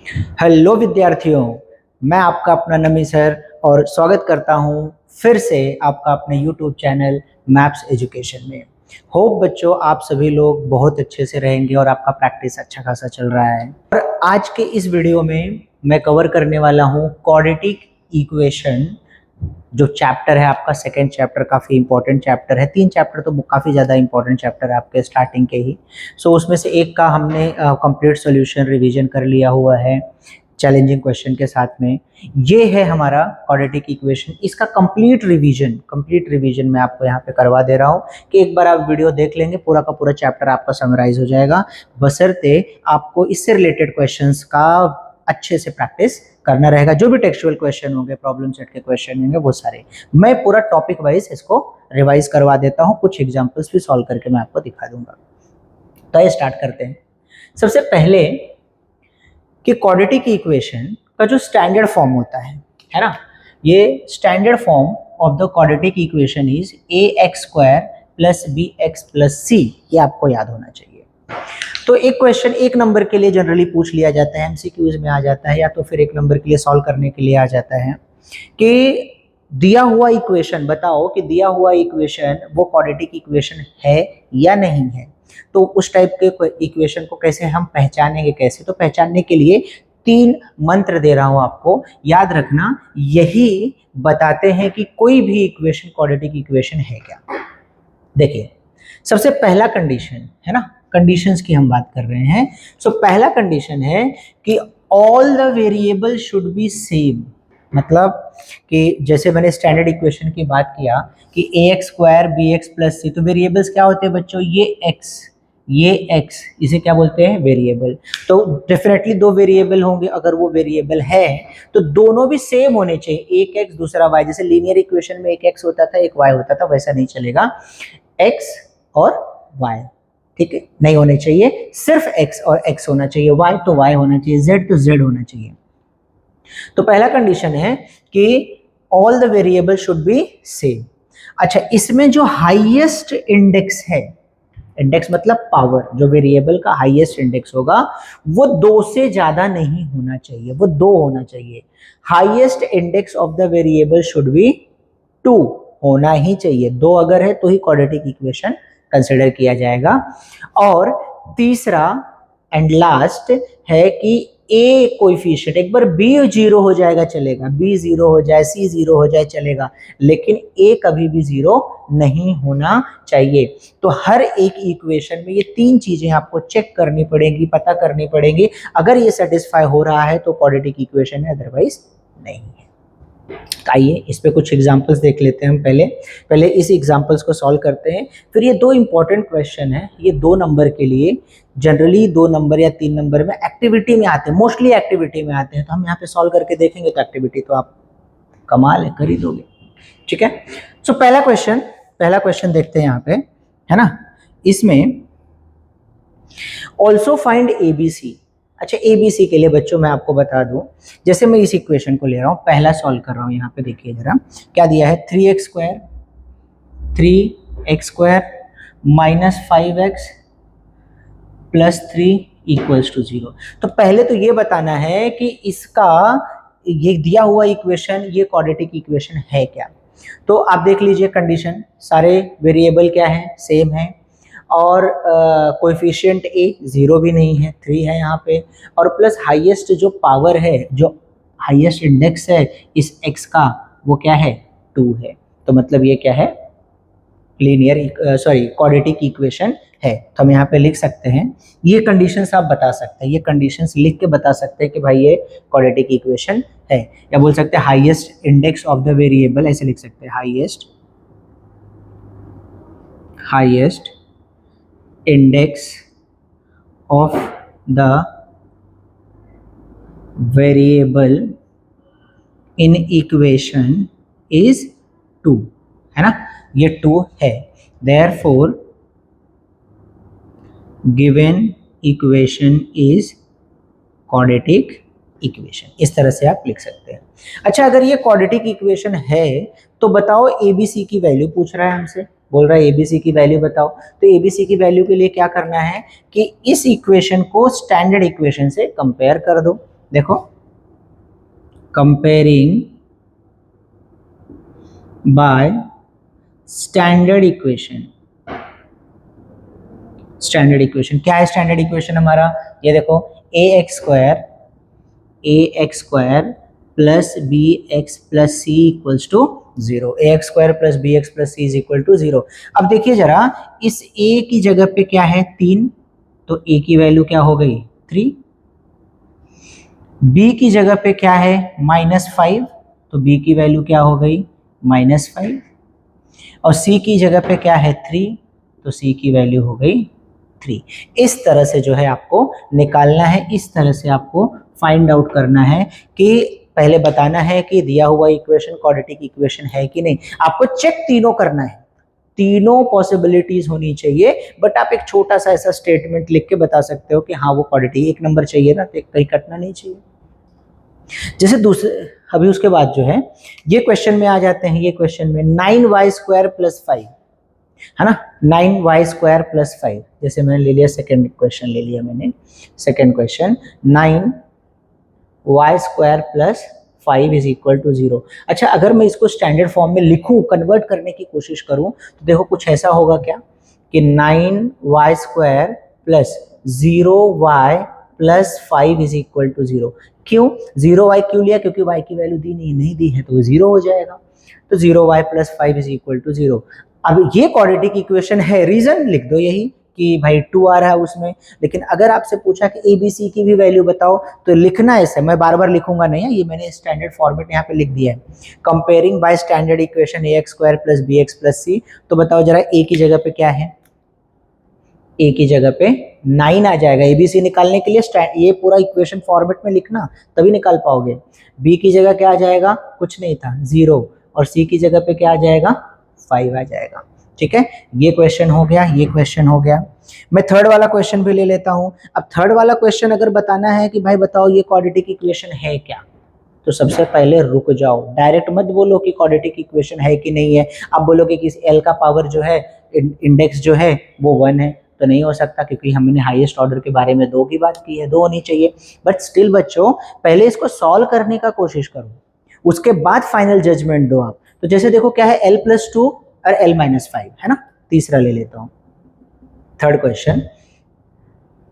Hello विद्यार्थियों, मैं आपका अपना नमी सर और स्वागत करता हूं फिर से आपका अपने यूट्यूब चैनल मैप्स एजुकेशन में। होप बच्चों आप सभी लोग बहुत अच्छे से रहेंगे और आपका प्रैक्टिस अच्छा खासा चल रहा है। और आज के इस वीडियो में मैं कवर करने वाला हूं क्वाड्रेटिक इक्वेशन। जो चैप्टर है आपका सेकेंड चैप्टर काफ़ी इंपॉर्टेंट चैप्टर है। 3 चैप्टर तो काफ़ी ज़्यादा इंपॉर्टेंट चैप्टर है आपके स्टार्टिंग के ही। उसमें से एक का हमने कंप्लीट सॉल्यूशन रिवीजन कर लिया हुआ है चैलेंजिंग क्वेश्चन के साथ में। ये है हमारा क्वाड्रेटिक इक्वेशन। इसका कंप्लीट रिवीजन मैं आपको यहाँ पे करवा दे रहा हूँ कि एक बार आप वीडियो देख लेंगे पूरा का पूरा चैप्टर आपका समराइज हो जाएगा, बशर्ते आपको इससे रिलेटेड क्वेश्चंस का अच्छे से प्रैक्टिस करना रहेगा। जो भी टेक्सचुअल क्वेश्चन होंगे, प्रॉब्लम सेट के क्वेश्चन होंगे, वो सारे मैं पूरा टॉपिक वाइज इसको रिवाइज करवा देता हूँ। कुछ एग्जांपल्स भी सॉल्व करके मैं आपको दिखा दूंगा। तो ये स्टार्ट करते हैं। सबसे पहले कि क्वाड्रेटिक इक्वेशन का जो स्टैंडर्ड फॉर्म होता है ना, ये standard form of the quadratic equation is ax² + bx + c। ये आपको याद होना चाहिए। तो एक क्वेश्चन एक नंबर के लिए जनरली पूछ लिया जाता है, एमसीक्यूज में आ जाता है, या तो फिर एक नंबर के लिए सॉल्व करने के लिए आ जाता है कि दिया हुआ इक्वेशन बताओ कि दिया हुआ इक्वेशन वो क्वाड्रेटिक इक्वेशन है या नहीं है। तो उस टाइप के इक्वेशन को कैसे हम पहचानेंगे, कैसे? तो पहचानने के लिए 3 मंत्र दे रहा हूं आपको, याद रखना। यही बताते हैं कि कोई भी इक्वेशन क्वाड्रेटिक इक्वेशन है क्या। देखिए, सबसे पहला कंडीशन है ना, कंडीशंस की हम बात कर रहे हैं। पहला कंडीशन है कि all the variable should be same. मतलब कि जैसे मैंने स्टैंडर्ड इक्वेशन की बात किया कि ax² bx + c, तो वेरिएबल्स क्या होते हैं बच्चों? ये x, इसे क्या बोलते हैं? वेरिएबल। तो डेफिनेटली 2 वेरिएबल होंगे। अगर वो वेरिएबल है तो दोनों भी सेम होने चाहिए, एक x दूसरा y। जैसे लीनियर इक्वेशन में एक x होता था एक y होता था, वैसा नहीं चलेगा। x और y, ठीक है, नहीं होने चाहिए। सिर्फ x और x होना चाहिए, y तो y होना चाहिए, z तो z होना चाहिए। तो पहला कंडीशन है कि all the variable should be same. अच्छा, इसमें जो हाईएस्ट इंडेक्स है, इंडेक्स मतलब पावर, जो वेरिएबल का हाईएस्ट इंडेक्स होगा वो 2 से ज्यादा नहीं होना चाहिए, वो 2 होना चाहिए। Highest index of the variable should be 2 होना ही चाहिए। 2 अगर है तो ही क्वाड्रेटिक इक्वेशन कंसिडर किया जाएगा। और तीसरा एंड लास्ट है कि ए कोएफिशिएंट, एक बार बी 0 हो जाएगा चलेगा, बी 0 हो जाए, सी 0 हो जाए चलेगा, लेकिन ए कभी भी 0 नहीं होना चाहिए। तो हर एक इक्वेशन में ये 3 चीजें आपको चेक करनी पड़ेंगी, पता करनी पड़ेंगी। अगर ये सेटिस्फाई हो रहा है तो क्वाड्रेटिक इक्वेशन है, अदरवाइज नहीं है। आइए इस पे कुछ एग्जांपल्स देख लेते हैं हम। पहले इस एग्जांपल्स को सॉल्व करते हैं, फिर ये 2 इंपॉर्टेंट क्वेश्चन है। ये 2 नंबर के लिए, जनरली 2 नंबर या 3 नंबर में एक्टिविटी में आते हैं, मोस्टली एक्टिविटी में आते हैं। तो हम यहाँ पे सॉल्व करके देखेंगे तो एक्टिविटी तो आप कमाल है, कर ही दोगे, ठीक है। पहला क्वेश्चन देखते हैं यहाँ पे, है ना। इसमें ऑल्सो फाइंड एबीसी। अच्छा, एबीसी के लिए बच्चों मैं आपको बता दूं, जैसे मैं इस इक्वेशन को ले रहा हूं, पहला सॉल्व कर रहा हूं। यहाँ पे देखिए जरा क्या दिया है, 3x² - 5x + 3 = 0। तो पहले तो ये बताना है कि इसका ये दिया हुआ इक्वेशन ये क्वाड्रेटिक इक्वेशन है क्या। तो आप देख लीजिए कंडीशन, सारे वेरिएबल क्या है? सेम है। और कोएफिशिएंट ए 0 भी नहीं है, 3 है यहाँ पे। और प्लस हाईएस्ट जो पावर है, जो हाईएस्ट इंडेक्स है इस x का, वो क्या है? 2 है। तो मतलब ये क्या है? क्वाड्रेटिक इक्वेशन है। तो हम यहाँ पे लिख सकते हैं, ये कंडीशंस आप बता सकते हैं, ये कंडीशंस लिख के बता सकते हैं कि भाई ये क्वाड्रेटिक इक्वेशन है। या बोल सकते हैं highest index of the variable, ऐसे लिख सकते हैं, highest index of the variable in equation is 2, है ना, ये 2 है। therefore given equation is quadratic equation. इस तरह से आप लिख सकते हैं। अच्छा, अगर ये क्वाड्रेटिक इक्वेशन है तो बताओ एबीसी की वैल्यू पूछ रहा है हमसे, बोल रहा है एबीसी की वैल्यू बताओ। तो एबीसी की वैल्यू के लिए क्या करना है कि इस इक्वेशन को स्टैंडर्ड इक्वेशन से कंपेयर कर दो। देखो, comparing by standard equation. Standard equation क्या है? स्टैंडर्ड इक्वेशन हमारा ये देखो, ax plus B x plus c equals to 0। ax² plus B x plus c is equal to 0। अब देखिए जरा, इस a की जगह पे क्या है? 3, तो a की वैल्यू क्या हो गई? 3। b की जगह पे क्या है? -5, तो b की वैल्यू क्या हो गई? -5। और c की जगह पे क्या है? 3, तो c की वैल्यू हो गई 3। इस तरह से जो है आपको निकालना है, इस तरह से आपको फाइंड आउट करना है कि पहले बताना है कि दिया हुआ इक्वेशन क्वाड्रेटिक इक्वेशन है कि नहीं। आपको चेक तीनों करना है, तीनों पॉसिबिलिटीज होनी चाहिए, बट आप एक छोटा सा ऐसा स्टेटमेंट लिख के बता सकते हो कि हाँ वो क्वाड्रेटिक, एक नंबर चाहिए ना, तो कहीं कटना नहीं चाहिए। जैसे दूसरे, अभी उसके बाद जो है ये क्वेश्चन में आ जाते हैं। ये क्वेश्चन में 9y² प्लस 5 है ना, 9y² प्लस 5, जैसे मैंने ले लिया सेकेंड क्वेश्चन, ले लिया मैंने second question, 9y² plus 5 is equal to 0। अच्छा, अगर मैं इसको स्टैंडर्ड फॉर्म में लिखूं, कन्वर्ट करने की कोशिश करूं, तो देखो कुछ ऐसा होगा क्या कि 9y² plus 0y plus 5 is equal to 0। क्यों 0y क्यों लिया? क्योंकि y की वैल्यू नहीं दी है, तो वो 0 हो जाएगा। तो 0y plus 5 is equal to 0। अब ये क्वाड्रेटिक इक्वेशन है, रीजन लिख दो यही कि भाई 2 आ रहा है उसमें। लेकिन अगर आपसे पूछा कि ए बी सी की भी वैल्यू बताओ, तो लिखना ऐसे, मैं बार बार लिखूंगा नहीं है, ये मैंने स्टैंडर्ड फॉर्मेट यहाँ पे लिख दिया है। Comparing by standard equation ax² plus B x plus C. तो बताओ जरा, ए की जगह पे क्या है? ए की जगह पे 9 आ जाएगा। एबीसी निकालने के लिए ये पूरा इक्वेशन फॉर्मेट में लिखना, तभी निकाल पाओगे। बी की जगह क्या आ जाएगा? कुछ नहीं था, 0। और सी की जगह पे क्या आ जाएगा? 5 आ जाएगा। ठीक है, ये क्वेश्चन हो गया, ये क्वेश्चन हो गया। मैं थर्ड वाला क्वेश्चन भी ले लेता हूं। अब थर्ड वाला क्वेश्चन अगर बताना है कि भाई बताओ ये क्वाड्रेटिक इक्वेशन है क्या, तो सबसे पहले रुक जाओ, डायरेक्ट मत बोलो कि क्वाड्रेटिक इक्वेशन है कि नहीं है। आप बोलोगे कि एल का पावर जो है, इंडेक्स जो है वो 1 है, तो नहीं हो सकता, क्योंकि हमने हाईएस्ट ऑर्डर के बारे में 2 की बात की है, 2 होनी चाहिए। बट स्टिल बच्चों, पहले इसको सॉल्व करने का कोशिश करो, उसके बाद फाइनल जजमेंट दो आप। तो जैसे देखो क्या है, l+2 और l-5 है ना। तीसरा ले लेता हूं, थर्ड क्वेश्चन,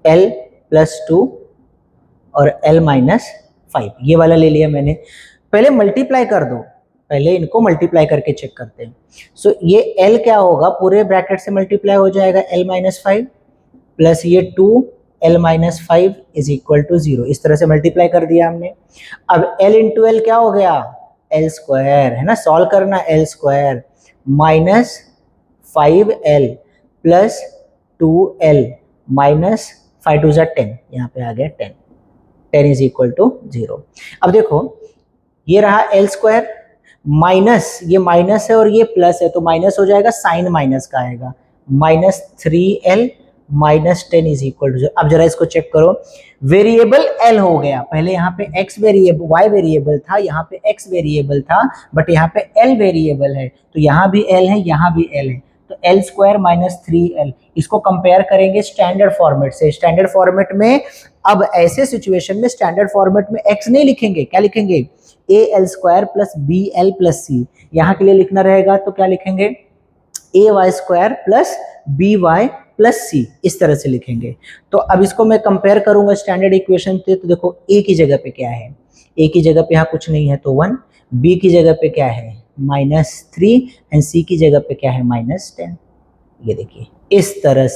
l+2 और l-5, ये वाला ले लिया मैंने। पहले मल्टीप्लाई कर दो, पहले इनको मल्टीप्लाई करके चेक करते हैं। सो ये l क्या होगा, पूरे ब्रैकेट से मल्टीप्लाई हो जाएगा, l-5 प्लस ये 2l-5 इज इक्वल टू 0। इस तरह से मल्टीप्लाई कर दिया हमने। अब l इंटू एल क्या हो गया? l² है ना। सॉल्व करना, l² minus 5l plus 2l minus 5 2 10, यहाँ पे आ गया 10, 10 इज इक्वल टू 0। अब देखो, ये रहा l² माइनस, ये माइनस है और ये प्लस है, तो माइनस हो जाएगा, साइन माइनस का आएगा, -3l minus 10 is equal to 0। अब जरा इसको चेक करो, वेरिएबल l हो गया, पहले यहाँ पे x वेरिएबल, y वेरिएबल था, यहाँ पे x वेरिएबल था, बट यहाँ पे l वेरिएबल है, तो यहाँ भी l है, यहाँ भी l है, तो l² माइनस 3l। इसको कंपेयर करेंगे स्टैंडर्ड फॉर्मेट से। स्टैंडर्ड फॉर्मेट में, अब ऐसे सिचुएशन में स्टैंडर्ड फॉर्मेट में x नहीं लिखेंगे, क्या लिखेंगे? al² plus bl plus c। यहाँ के लिए लिखना रहेगा तो क्या लिखेंगे? ay² plus by plus c, इस तरह से लिखेंगे। तो अब इसको मैं कंपेयर करूंगा स्टैंडर्ड इक्वेशन से, तो देखो a की जगह पे क्या है? a की जगह पे यहाँ कुछ नहीं है तो 1, b की जगह पे क्या है? -3 एंड c की जगह पे क्या है? -10। ये देखिए, इस तरह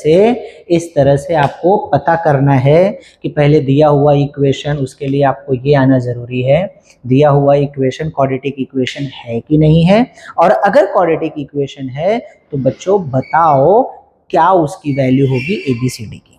से आपको पता करना है कि पहले दिया हुआ इक्वेशन, उसके लिए आपको ये आना जरूरी है, दिया हुआ इक्वेशन क्वाड्रेटिक इक्वेशन है कि नहीं है। और अगर क्वाड्रेटिक इक्वेशन है तो बच्चों बताओ क्या उसकी वैल्यू होगी ABCD की,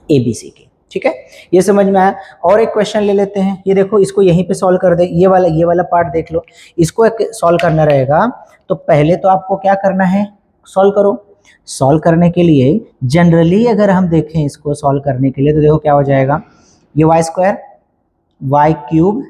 ABC की। ठीक है, ये समझ में आया। और एक क्वेश्चन ले लेते हैं, ये देखो, इसको यहीं पे सॉल्व कर दे, ये वाला पार्ट देख लो। इसको सॉल्व करना रहेगा तो पहले तो आपको क्या करना है? सॉल्व करो। सॉल्व करने के लिए जनरली अगर हम देखें इसको सॉल्व करने के लिए, तो देखो क्या हो जाएगा, ये y² y³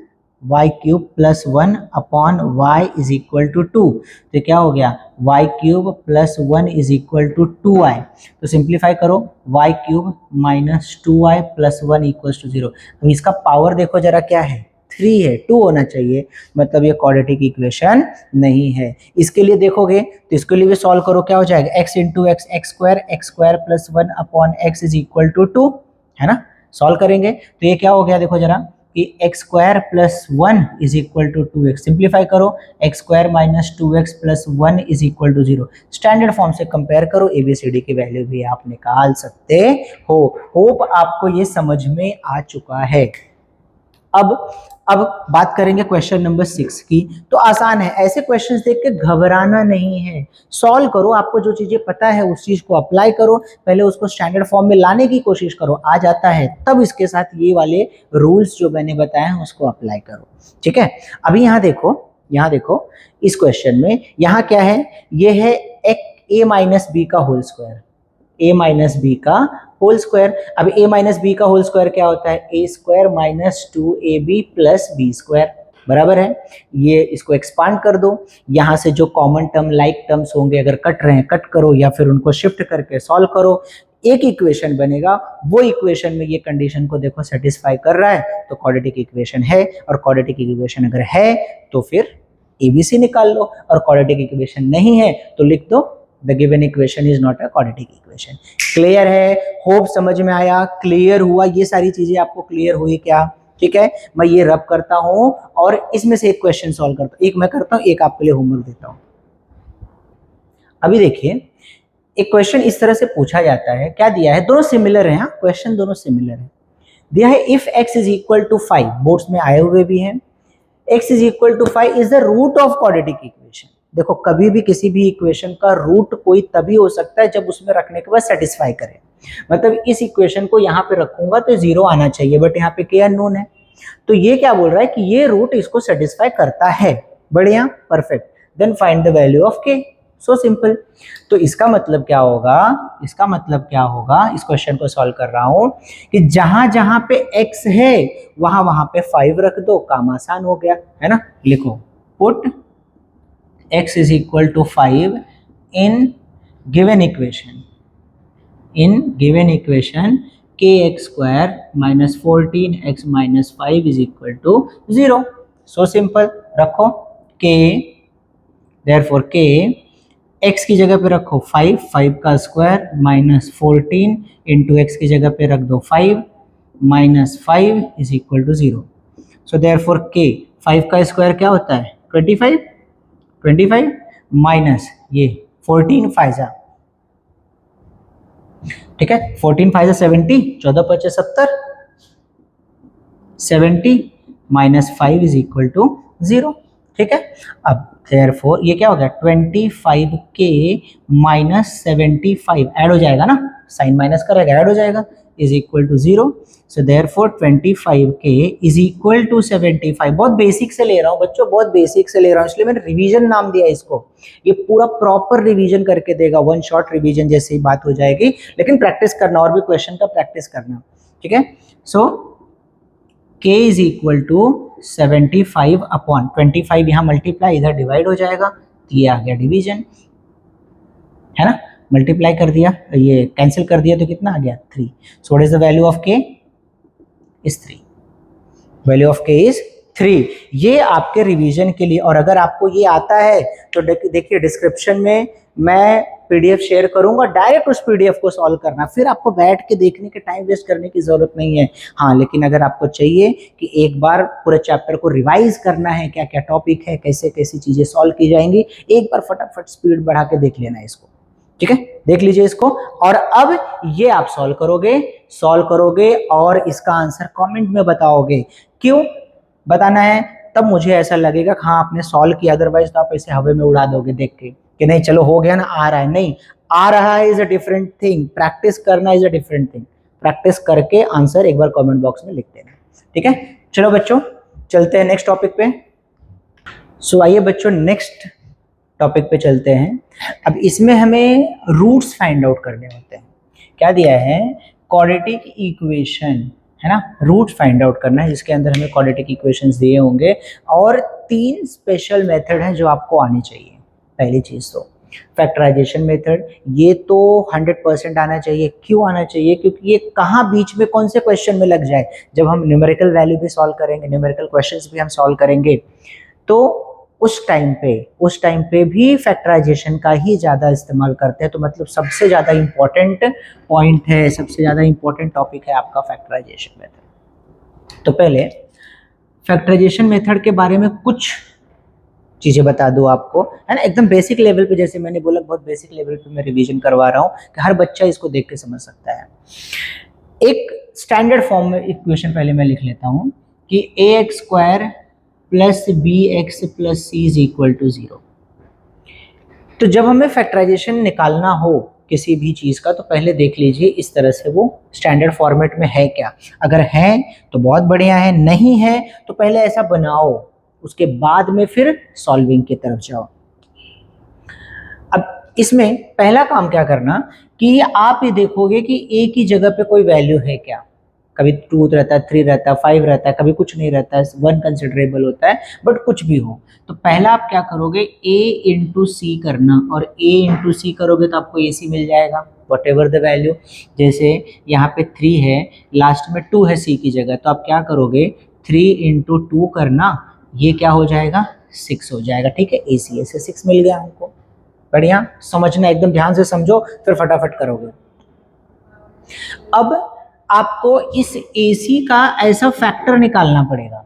y cube plus 1 upon y is equal to 2। तो क्या हो गया, y cube plus 1 is equal to 2i। तो सिंप्लीफाई करो, y cube minus 2i plus 1 equal to 0। अब इसका पावर देखो जरा क्या है, 3 है, 2 होना चाहिए, मतलब ये क्वाड्रेटिक इक्वेशन नहीं है। इसके लिए देखोगे तो इसके लिए भी सॉल्व करो, क्या हो जाएगा, x into x x square plus 1 upon x is equal to 2, है ना। सॉल्व करेंगे तो ये क्या हो गया, देखो जरा कि x square plus 1 is equal to 2x। Simplify करो, X square minus 2x plus 1 is equal to 0। Standard form से कंपेयर करो, एबीसीडी की वैल्यू भी आप निकाल सकते हो। होप आपको ये समझ में आ चुका है। अब बात करेंगे क्वेश्चन नंबर 6 की। तो आसान है, ऐसे क्वेश्चंस देख के घबराना नहीं है, सॉल्व करो, आपको जो चीजें पता है उस चीज को अप्लाई करो, पहले उसको स्टैंडर्ड फॉर्म में लाने की कोशिश करो, आ जाता है तब इसके साथ ये वाले रूल्स जो मैंने बताए हैं उसको अप्लाई करो, ठीक है। अभी यहाँ देखो इस क्वेश्चन में यहाँ क्या है, ये है ए माइनस बी का whole square, A minus B का होल स्क्वायर। अब a माइनस बी का होल स्क्वायर क्या होता है, A square minus 2ab plus B square, बराबर है। ये इसको एक्सपांड कर दो, यहाँ से जो कॉमन टर्म लाइक टर्म्स होंगे अगर कट रहे हैं कट करो, या फिर उनको शिफ्ट करके सॉल्व करो, एक इक्वेशन बनेगा। वो इक्वेशन में ये कंडीशन को देखो सेटिस्फाई कर रहा है तो क्वाड्रेटिक इक्वेशन है, और क्वाड्रेटिक इक्वेशन अगर है तो फिर एबीसी निकाल लो, और क्वाड्रेटिक इक्वेशन नहीं है तो लिख दो the given equation is not a quadratic equation. Clear है, होप समझ में आया, क्लियर हुआ, ये सारी चीजें आपको क्लियर हुई क्या, ठीक है। मैं ये रब करता हूं और इसमें से एक क्वेश्चन सॉल्व करता हूं, एक मैं करता हूं, एक आपके लिए होमवर्क देता हूं। अभी देखिए एक क्वेश्चन इस तरह से पूछा जाता है, क्या दिया है, दोनों सिमिलर है, क्वेश्चन दोनों सिमिलर है। दिया है if x is equal to 5, boards में आए हुए भी हैं, x is equal to 5 is the root of quadratic equation. देखो कभी भी किसी भी इक्वेशन का रूट कोई तभी हो सकता है जब उसमें रखने के बाद सेटिस्फाई करे, मतलब इस इक्वेशन को यहाँ पे रखूंगा तो 0 आना चाहिए, बट यहाँ पे k अननोन है, तो ये क्या बोल रहा है कि ये रूट इसको सेटिस्फाई करता है, बढ़िया, perfect, then find the value of k, so simple. तो इसका मतलब क्या होगा, इस क्वेश्चन को सॉल्व कर रहा हूं कि जहां जहां पे x है वहां वहां पे 5 रख दो, काम आसान हो गया, है ना। लिखो put x is equal to 5 in given equation kx square minus 14x minus 5 is equal to 0। so simple, रखो k, therefore k x की जगह पे रखो 5 का स्क्वायर माइनस 14 इंटू एक्स की जगह पे रख दो 5 minus 5 is equal to 0। So therefore k 5 का स्क्वायर क्या होता है 25 माइनस ये 14 फाइजा, ठीक है, 14 फाइजा 70, 14 पचे 70, 70 माइनस 5 इज इक्वल टू 0, ठीक है। अब therefore ये क्या हो गया 25k माइनस 75 ऐड हो जाएगा ना, साइन माइनस करेगा ऐड हो जाएगा, is equal to 0। So therefore 25k is equal to 75। बहुत बेसिक से ले रहा हूँ बच्चों, बहुत बेसिक से ले रहा हूँ, इसलिए मैंने रिवीजन नाम दिया इसको, ये पूरा प्रॉपर रिवीजन करके देगा, वन शॉट रिवीजन जैसी बात हो जाएगी, लेकिन प्रैक्टिस करना, और भी क्वेश्चन का प्रैक्टिस करना, ठीक है। So k is equal to 75 upon 25, यहाँ मल्टीप्लाई इधर डिवाइड हो जाएगा, तो ये आ गया डिवीजन, है ना, मल्टीप्लाई कर दिया, ये कैंसिल कर दिया तो कितना आ गया 3। So what is the value of k is 3, value of k is 3। ये आपके रिवीजन के लिए, और अगर आपको ये आता है तो देखिए डिस्क्रिप्शन में मैं पीडीएफ शेयर करूंगा, डायरेक्ट उस पीडीएफ को सॉल्व करना, फिर आपको बैठ के देखने के टाइम वेस्ट करने की जरूरत नहीं है। हाँ, लेकिन अगर आपको चाहिए कि एक बार पूरे चैप्टर को रिवाइज करना है, क्या क्या टॉपिक है, कैसे कैसी चीजें सॉल्व की जाएंगी, एक बार फटाफट स्पीड बढ़ा के देख लेना इसको, ठीक है, देख लीजिए इसको। और अब ये आप सॉल्व करोगे और इसका आंसर कमेंट में बताओगे। क्यों बताना है, तब मुझे ऐसा लगेगा हाँ आपने सॉल्व किया, अदरवाइज तो आप ऐसे हवा में उड़ा दोगे देख के कि नहीं चलो हो गया ना, आ रहा है, नहीं आ रहा है is a different thing, practice करना is a different thing. Practice करके आंसर एक बार कमेंट बॉक्स में लिख देना, ठीक है। चलो बच्चों चलते हैं नेक्स्ट टॉपिक पे। सो आइए बच्चों नेक्स्ट टॉपिक पे चलते हैं। अब इसमें हमें रूट्स फाइंड आउट करने होते हैं। क्या दिया है, क्वाड्रेटिक इक्वेशन है ना, रूट फाइंड आउट करना है जिसके अंदर हमें क्वाड्रेटिक इक्वेशंस दिए होंगे, और 3 स्पेशल मेथड हैं जो आपको आनी चाहिए। पहली चीज तो फैक्टराइजेशन मेथड, ये तो 100% आना चाहिए। क्यों आना चाहिए? क्योंकि ये कहाँ बीच में कौन से क्वेश्चन में लग जाए, जब हम न्यूमेरिकल वैल्यू भी सॉल्व करेंगे, न्यूमेरिकल क्वेश्चंस भी हम सॉल्व करेंगे, तो उस टाइम पे भी फैक्टराइजेशन का ही ज़्यादा इस्तेमाल करते हैं। तो मतलब सबसे ज़्यादा इम्पोर्टेंट पॉइंट है, सबसे ज़्यादा इम्पोर्टेंट टॉपिक है आपका फैक्टराइजेशन मेथड। तो पहले फैक्टराइजेशन मेथड के बारे में कुछ चीज़ें बता दूँ आपको, है ना, एकदम बेसिक लेवल पे। जैसे मैंने बोला बहुत बेसिक लेवल पे मैं रिवीजन करवा रहा हूँ कि हर बच्चा इसको देख के समझ सकता है। एक स्टैंडर्ड फॉर्म में इक्वेशन पहले मैं लिख लेता हूँ कि ax² plus bx plus c is equal to 0। तो जब हमें फैक्टराइजेशन निकालना हो किसी भी चीज़ का, तो पहले देख लीजिए इस तरह से वो स्टैंडर्ड फॉर्मेट में है क्या। अगर है तो बहुत बढ़िया है, नहीं है तो पहले ऐसा बनाओ, उसके बाद में फिर सॉल्विंग की तरफ जाओ। अब इसमें पहला काम क्या करना कि आप ये देखोगे कि a की जगह पे कोई वैल्यू है क्या। कभी 2 रहता है, 3 रहता है, 5 रहता है, कभी कुछ नहीं रहता है, 1 कंसिडरेबल होता है, बट कुछ भी हो। तो पहला आप क्या करोगे, a इंटू सी करना, और a इंटू सी करोगे तो आपको ac मिल जाएगा, वट एवर द वैल्यू। जैसे यहाँ पे 3 है, लास्ट में 2 है c की जगह, तो आप क्या करोगे 3 इंटू 2 करना, ये क्या हो जाएगा 6 हो जाएगा। ठीक है, ac से 6 मिल गया हमको। बढ़िया, समझना, एकदम ध्यान से समझो फिर फटाफट करोगे। अब आपको इस AC का ऐसा फैक्टर निकालना पड़ेगा,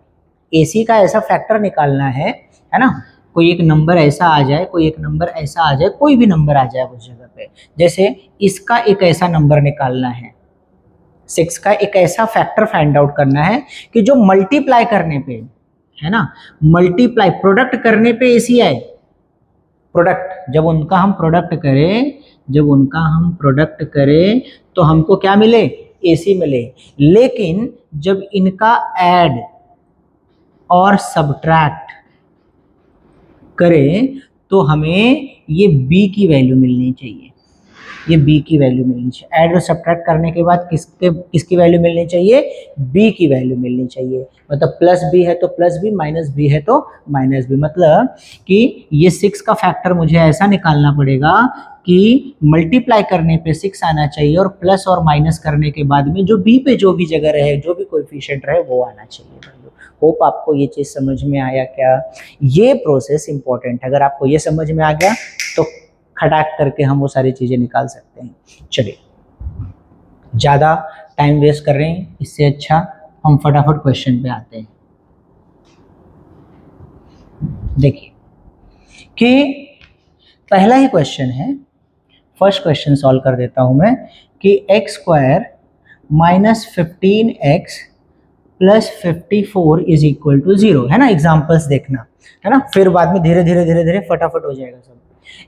AC का ऐसा फैक्टर निकालना है ना। कोई एक नंबर ऐसा आ जाए, कोई एक नंबर ऐसा आ जाए, कोई भी नंबर आ जाए उस जगह पे। जैसे इसका एक ऐसा नंबर निकालना है, 6 का एक ऐसा फैक्टर फाइंड आउट करना है कि जो मल्टीप्लाई करने पे, है ना, मल्टीप्लाई प्रोडक्ट करने पे AC आए। प्रोडक्ट, जब उनका हम प्रोडक्ट करें तो हमको क्या मिले, AC मिले। लेकिन जब इनका ऐड और सब्ट्रैक्ट करें तो हमें ये B की वैल्यू मिलनी चाहिए, ये B की वैल्यू मिलनी चाहिए। ऐड और सब्ट्रैक्ट करने के बाद किसकी वैल्यू मिलनी चाहिए, B की वैल्यू मिलनी चाहिए। मतलब प्लस B है तो प्लस B, माइनस B है तो माइनस B। मतलब कि ये 6 का फैक्टर मुझे ऐसा निकालना पड़ेगा कि मल्टीप्लाई करने पे 6 आना चाहिए, और प्लस और माइनस करने के बाद में जो B पे जो भी जगह रहे, जो भी कोएफिशिएंट रहे, वो आना चाहिए। होप आपको ये चीज़ समझ में आया क्या। ये प्रोसेस इंपॉर्टेंट है, अगर आपको ये समझ में आ गया तो खटाक करके हम वो सारी चीज़ें निकाल सकते हैं। चलिए, ज़्यादा टाइम वेस्ट कर रहे हैं, इससे अच्छा हम फटाफट क्वेश्चन पे आते हैं। देखिए कि पहला ही क्वेश्चन है, फर्स्ट क्वेश्चन सॉल्व कर देता हूं मैं कि x² minus 15x plus 54 is equal to 0, है ना। एग्जाम्पल्स देखना, है ना, फिर बाद में धीरे धीरे फटाफट हो जाएगा सब।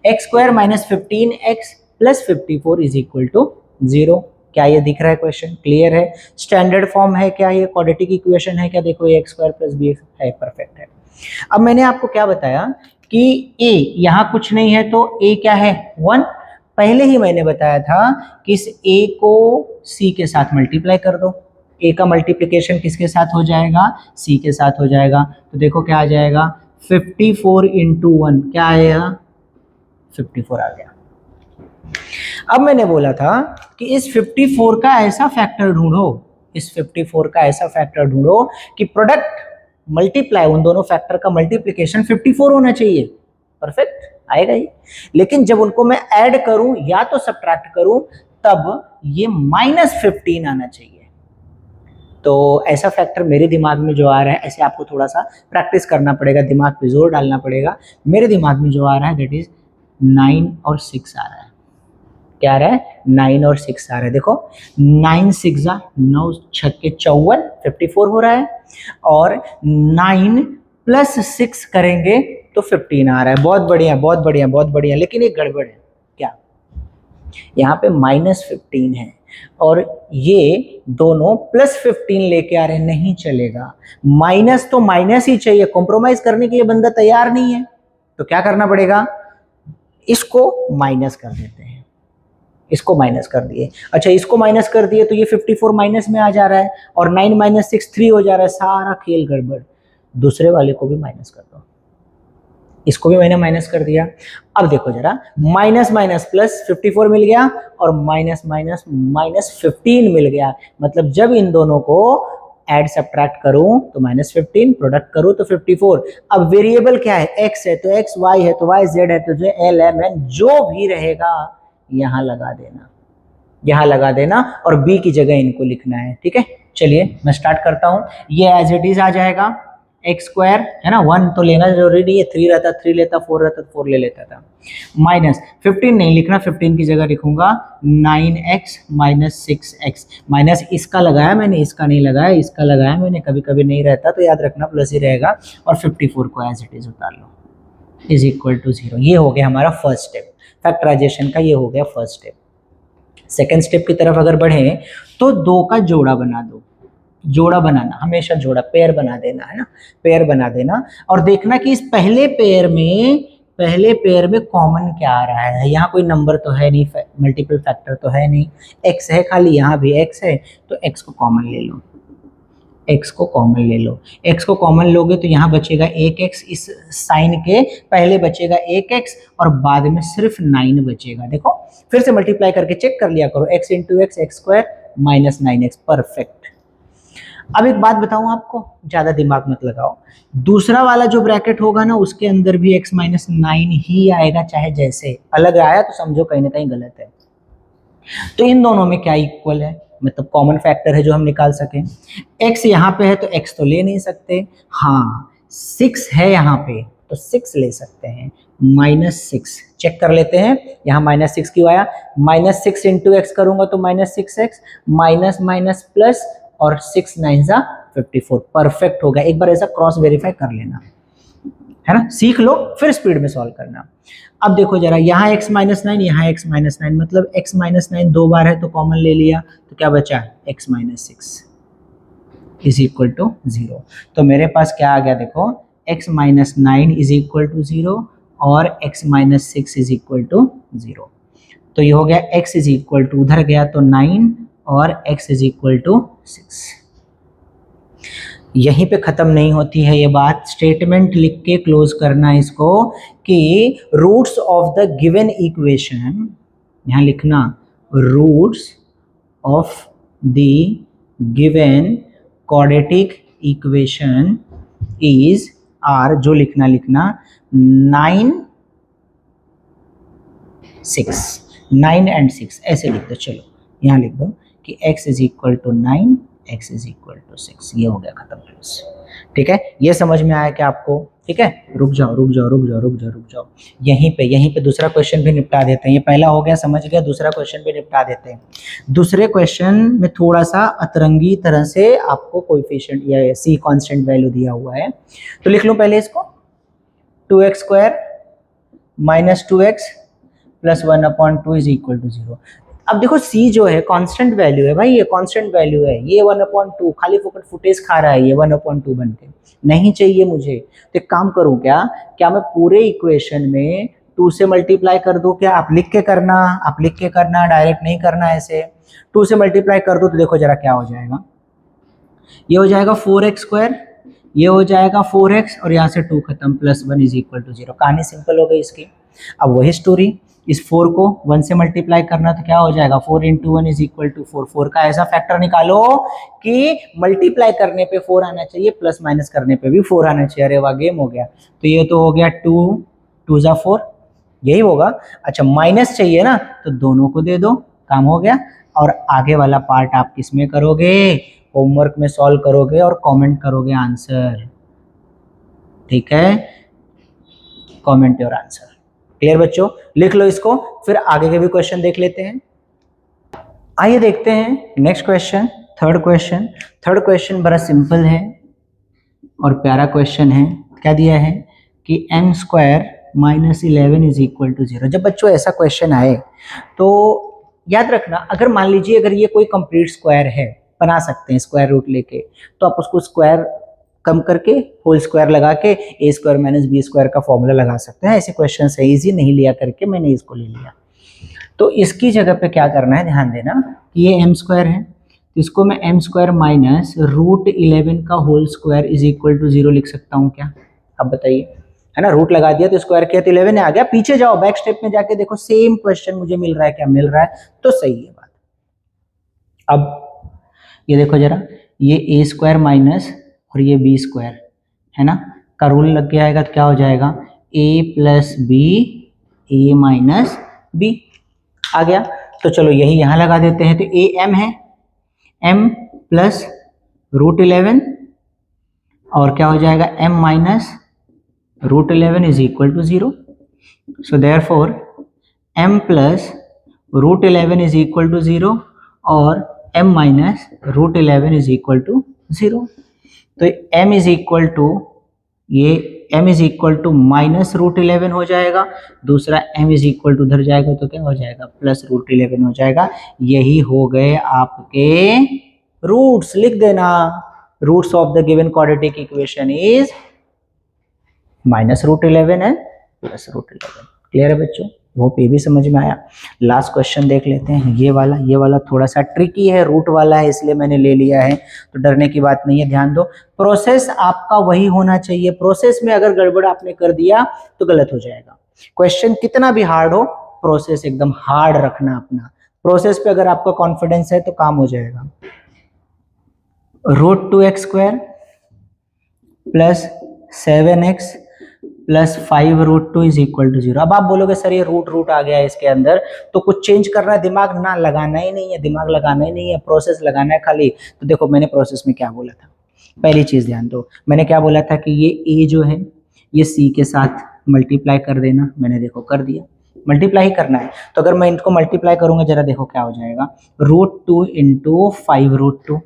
x² minus 15x plus 54 is equal to 0। क्या ये दिख रहा है क्वेश्चन, क्लियर है। स्टैंडर्ड फॉर्म है क्या, ये क्वाड्रेटिक इक्वेशन है क्या, देखो ये x² प्लस bx है, परफेक्ट है। अब मैंने आपको क्या बताया कि a यहाँ कुछ नहीं है तो a क्या है 1। पहले ही मैंने बताया था कि इस a को c के साथ मल्टीप्लाई कर दो। a का मल्टीप्लिकेशन किसके साथ हो जाएगा, c के साथ हो जाएगा। तो देखो क्या आ जाएगा 54 इंटू 1, क्या आएगा 54 आ गया। अब मैंने बोला था कि इस 54 का ऐसा फैक्टर ढूंढो, इस 54 का ऐसा फैक्टर ढूंढो कि प्रोडक्ट मल्टीप्लाई, उन दोनों फैक्टर का मल्टीप्लिकेशन 54 होना चाहिए। परफेक्ट आएगा ही। लेकिन जब उनको मैं ऐड करूं या तो सब्ट्रैक्ट करूं, तब ये -15 आना चाहिए। तो ऐसा फैक्टर मेरे दिमाग में जो आ रहा है, ऐसे आपको थोड़ा सा प्रैक्टिस करना पड़ेगा, दिमाग पे जोर डालना पड़ेगा। मेरे दिमाग में जो आ रहा है दैट इज 9 और 6 आ रहा है। क्या आ रहा है, 9 और 6 आ रहा है। देखो 9 6 9 छक्के 54, 54 हो रहा है, और 9 प्लस 6 करेंगे तो 15 आ रहा है। बहुत बढ़िया बहुत बढ़िया बहुत बढ़िया। लेकिन एक गड़बड़ है, क्या, यहाँ पे -15 है और ये दोनों +15 लेके आ रहे हैं, नहीं चलेगा। माइनस तो माइनस ही चाहिए, कॉम्प्रोमाइज करने के लिए बंदा तैयार नहीं है। तो क्या करना पड़ेगा, इसको माइनस कर देते हैं, इसको माइनस कर दिए। अच्छा इसको माइनस कर दिए तो ये 54 माइनस में आ जा रहा है और 9 माइनस 6 3 हो जा रहा है, सारा खेल गड़बड़। दूसरे वाले को भी माइनस कर दो, इसको भी मैंने माइनस कर दिया। अब देखो जरा, माइनस माइनस प्लस 54 मिल गया और माइनस माइनस माइनस 15 मिल गया। मतलब जब इन दोनों को ऐड सब्ट्रैक्ट करूं तो -15, प्रोडक्ट करूं तो 54। अब वेरिएबल क्या है, x है तो x, y है तो y, z है तो z, l m n जो भी रहेगा यहां लगा देना, यहां लगा देना और b की जगह इनको लिखना है। ठीक है, चलिए मैं स्टार्ट करता हूं। ये एज इट इज आ जाएगा एक्स स्क्वायर, है ना, 1 तो लेना जरूरी नहीं है, 3 रहता 3 लेता, 4 रहता 4 ले लेता था। माइनस 15 नहीं लिखना, 15 की जगह लिखूंगा 9x माइनस 6x। माइनस इसका लगाया मैंने, इसका नहीं लगाया, इसका लगाया मैंने, कभी कभी नहीं रहता तो याद रखना प्लस ही रहेगा। और 54 को एज इट इज उतार लो, इज इक्वल टू 0। ये हो गया हमारा फर्स्ट स्टेप, फैक्टराइजेशन का ये हो गया फर्स्ट स्टेप। सेकेंड स्टेप की तरफ अगर बढ़े तो 2 का जोड़ा बना दो। जोड़ा बनाना, हमेशा जोड़ा, पेयर बना देना, है ना, पेयर बना देना। और देखना कि इस पहले पेयर में कॉमन क्या आ रहा है। यहाँ कोई नंबर तो है नहीं, मल्टीपल फैक्टर तो है नहीं, x है खाली, यहाँ भी x है तो x को कॉमन ले लो, x को कॉमन ले लो। x को कॉमन लोगे तो यहाँ बचेगा 1x, इस साइन के पहले बचेगा 1x और बाद में सिर्फ 9 बचेगा। देखो फिर से मल्टीप्लाई करके चेक कर लिया करो, x into x, x square minus 9x, perfect. अब एक बात बताऊं आपको, ज्यादा दिमाग मत लगाओ, दूसरा वाला जो ब्रैकेट होगा ना उसके अंदर भी x माइनस 9 ही आएगा, चाहे जैसे अलग आया तो समझो कहीं ना कहीं गलत है। तो इन दोनों में क्या इक्वल है, मतलब कॉमन फैक्टर है जो हम निकाल सकें। x यहाँ पे है तो x तो ले नहीं सकते, हाँ 6 है यहाँ पे तो 6 ले सकते हैं, -6 चेक कर लेते हैं। यहाँ -6 क्यों आया, -6 इंटू एक्स करूंगा तो -6x, माइनस माइनस प्लस और 6 9 जा 54, परफेक्ट होगा। एक बार ऐसा क्रॉस वेरीफाई कर लेना, है ना, सीख लो फिर स्पीड में सॉल्व करना। अब देखो जरा, यहाँ x माइनस 9, यहाँ x माइनस 9, मतलब x माइनस 9 2 बार है तो कॉमन ले लिया तो क्या बचा, x minus 6 is equal to 0। तो मेरे पास क्या आ गया, देखो x minus 9 is equal to 0 और x minus 6 is equal to 0। तो ये हो गया x इज इक्वल टू, उधर गया तो 9 और x इज इक्वल टू 6। यहीं पे खत्म नहीं होती है ये बात, स्टेटमेंट लिख के क्लोज करना इसको कि roots of the given equation, यहां लिखना roots of the given quadratic equation is are, जो लिखना 9 एंड 6 ऐसे लिख दो। चलो यहाँ लिख दो कि x is equal to 9, x is equal to 6, ये हो गया खत्म क्लोज। ठीक है, ये समझ में आया क्या आपको? ठीक है, रुक जाओ, यहीं पे दूसरा क्वेश्चन भी निपटा देते हैं। ये पहला हो गया, समझ गया, दूसरा क्वेश्चन भी निपटा देते हैं। दूसरे क्वेश्चन में थोड़ा सा अतरंगी तरह से आपको कोएफिशिएंट या सी कांस्टेंट वैल्यू दिया हुआ है, तो लिख लो पहले इसको, 2x square minus 2x plus 1/2 is equal to 0। अब देखो c जो है कांस्टेंट वैल्यू है भाई, ये कांस्टेंट वैल्यू है, ये 1/2 खाली फोकट फुटेज खा रहा है, ये 1/2 बन के नहीं चाहिए मुझे। तो एक काम करूं, क्या मैं पूरे इक्वेशन में 2 से मल्टीप्लाई कर दूं? क्या आप लिख के करना, डायरेक्ट नहीं करना, ऐसे 2 से मल्टीप्लाई कर दो तो देखो जरा क्या हो जाएगा। ये हो जाएगा 4x स्क्वायर, ये हो जाएगा 4x और यहाँ से 2 खत्म, प्लस 1 इज इक्वल टू 0। कहानी सिंपल हो गई इसकी। अब वही स्टोरी, इस 4 को 1 से मल्टीप्लाई करना तो क्या हो जाएगा, 4 इंटू 1 इज इक्वल टू 4। 4 का ऐसा फैक्टर निकालो कि मल्टीप्लाई करने पे 4 आना चाहिए, प्लस माइनस करने पे भी 4 आना चाहिए। अरे वाह, गेम हो गया। तो ये तो हो गया 2 जा 4, यही होगा। अच्छा माइनस चाहिए ना, तो दोनों को दे दो, काम हो गया। और आगे वाला पार्ट आप किस में करोगे, होमवर्क में सॉल्व करोगे और कमेंट करोगे आंसर। ठीक है, कमेंट योर आंसर। क्लियर बच्चों, लिख लो इसको, फिर आगे के भी क्वेश्चन देख लेते हैं। आइए देखते हैं नेक्स्ट क्वेश्चन, थर्ड क्वेश्चन बड़ा सिंपल है और प्यारा क्वेश्चन है। क्या दिया है कि m square minus 11 is equal to 0। जब बच्चों ऐसा क्वेश्चन आए तो याद रखना, अगर मान लीजिए अगर ये कोई कंप्लीट स्क्वायर है, बना सकते हैं स्क्वायर रूट लेके, तो आप उसको स्क्वायर कम करके होल स्क्वायर लगा के ए स्क्वायर माइनस बी स्क्वायर का फॉर्मूला लगा सकते हैं। ऐसे क्वेश्चन है, इजी नहीं लिया करके मैंने इसको ले लिया। तो इसकी जगह पे क्या करना है, ध्यान देना कि ये m स्क्वायर है, तो इसको मैं m स्क्वायर माइनस रूट 11 का whole square is equal to 0 लिख सकता हूँ क्या? अब बताइए, है ना, रूट लगा दिया तो स्क्वायर किया तो 11 आ गया। पीछे जाओ, बैक स्टेप में जाके देखो, सेम क्वेश्चन मुझे मिल रहा है, क्या मिल रहा है? तो सही है बात। अब ये देखो जरा, ये a स्क्वायर माइनस और ये b स्क्वायर, है ना, का रूल लग गया आएगा तो क्या हो जाएगा, a plus b a minus b आ गया। तो चलो यही यहां लगा देते हैं, तो a m है, m प्लस रूट 11 और क्या हो जाएगा, m minus root 11 is equal to 0। So therefore m plus root 11 is equal to 0 और m minus root 11 is equal to 0। तो m इज इक्वल टू, ये m is equal to minus root 11 हो जाएगा, दूसरा m इज इक्वल टू उधर जाएगा तो क्या हो जाएगा, प्लस रूट 11 हो जाएगा। यही हो गए आपके रूट्स। लिख देना, roots of the given quadratic equation is minus root 11 and plus root 11। Clear है बच्चों? वो पे भी समझ में आया। लास्ट क्वेश्चन देख लेते हैं, ये वाला थोड़ा सा ट्रिकी है, रूट वाला है इसलिए मैंने ले लिया है, तो डरने की बात नहीं है। ध्यान दो, प्रोसेस आपका वही होना चाहिए, प्रोसेस में अगर गड़बड़ आपने कर दिया तो गलत हो जाएगा। क्वेश्चन कितना भी हार्ड हो, प्रोसेस एकदम हार्ड रखना अपना। प्रोसेस पे अगर आपका कॉन्फिडेंस है तो काम हो जाएगा। Root 2x square plus 7x plus 5 root 2 is equal to 0। अब आप बोलोगे सर ये रूट आ गया है इसके अंदर, तो कुछ चेंज करना है, दिमाग ना लगाना ही नहीं है, दिमाग लगाना ही नहीं है, प्रोसेस लगाना है खाली। तो देखो मैंने प्रोसेस में क्या बोला था, पहली चीज ध्यान दो, मैंने क्या बोला था कि ये a जो है ये c के साथ मल्टीप्लाई कर देना, मैंने देखो कर दिया, मल्टीप्लाई ही करना है। तो अगर मैं इनको मल्टीप्लाई करूंगा, जरा देखो क्या हो जाएगा, रूट 2 इंटू 5 रूट 2।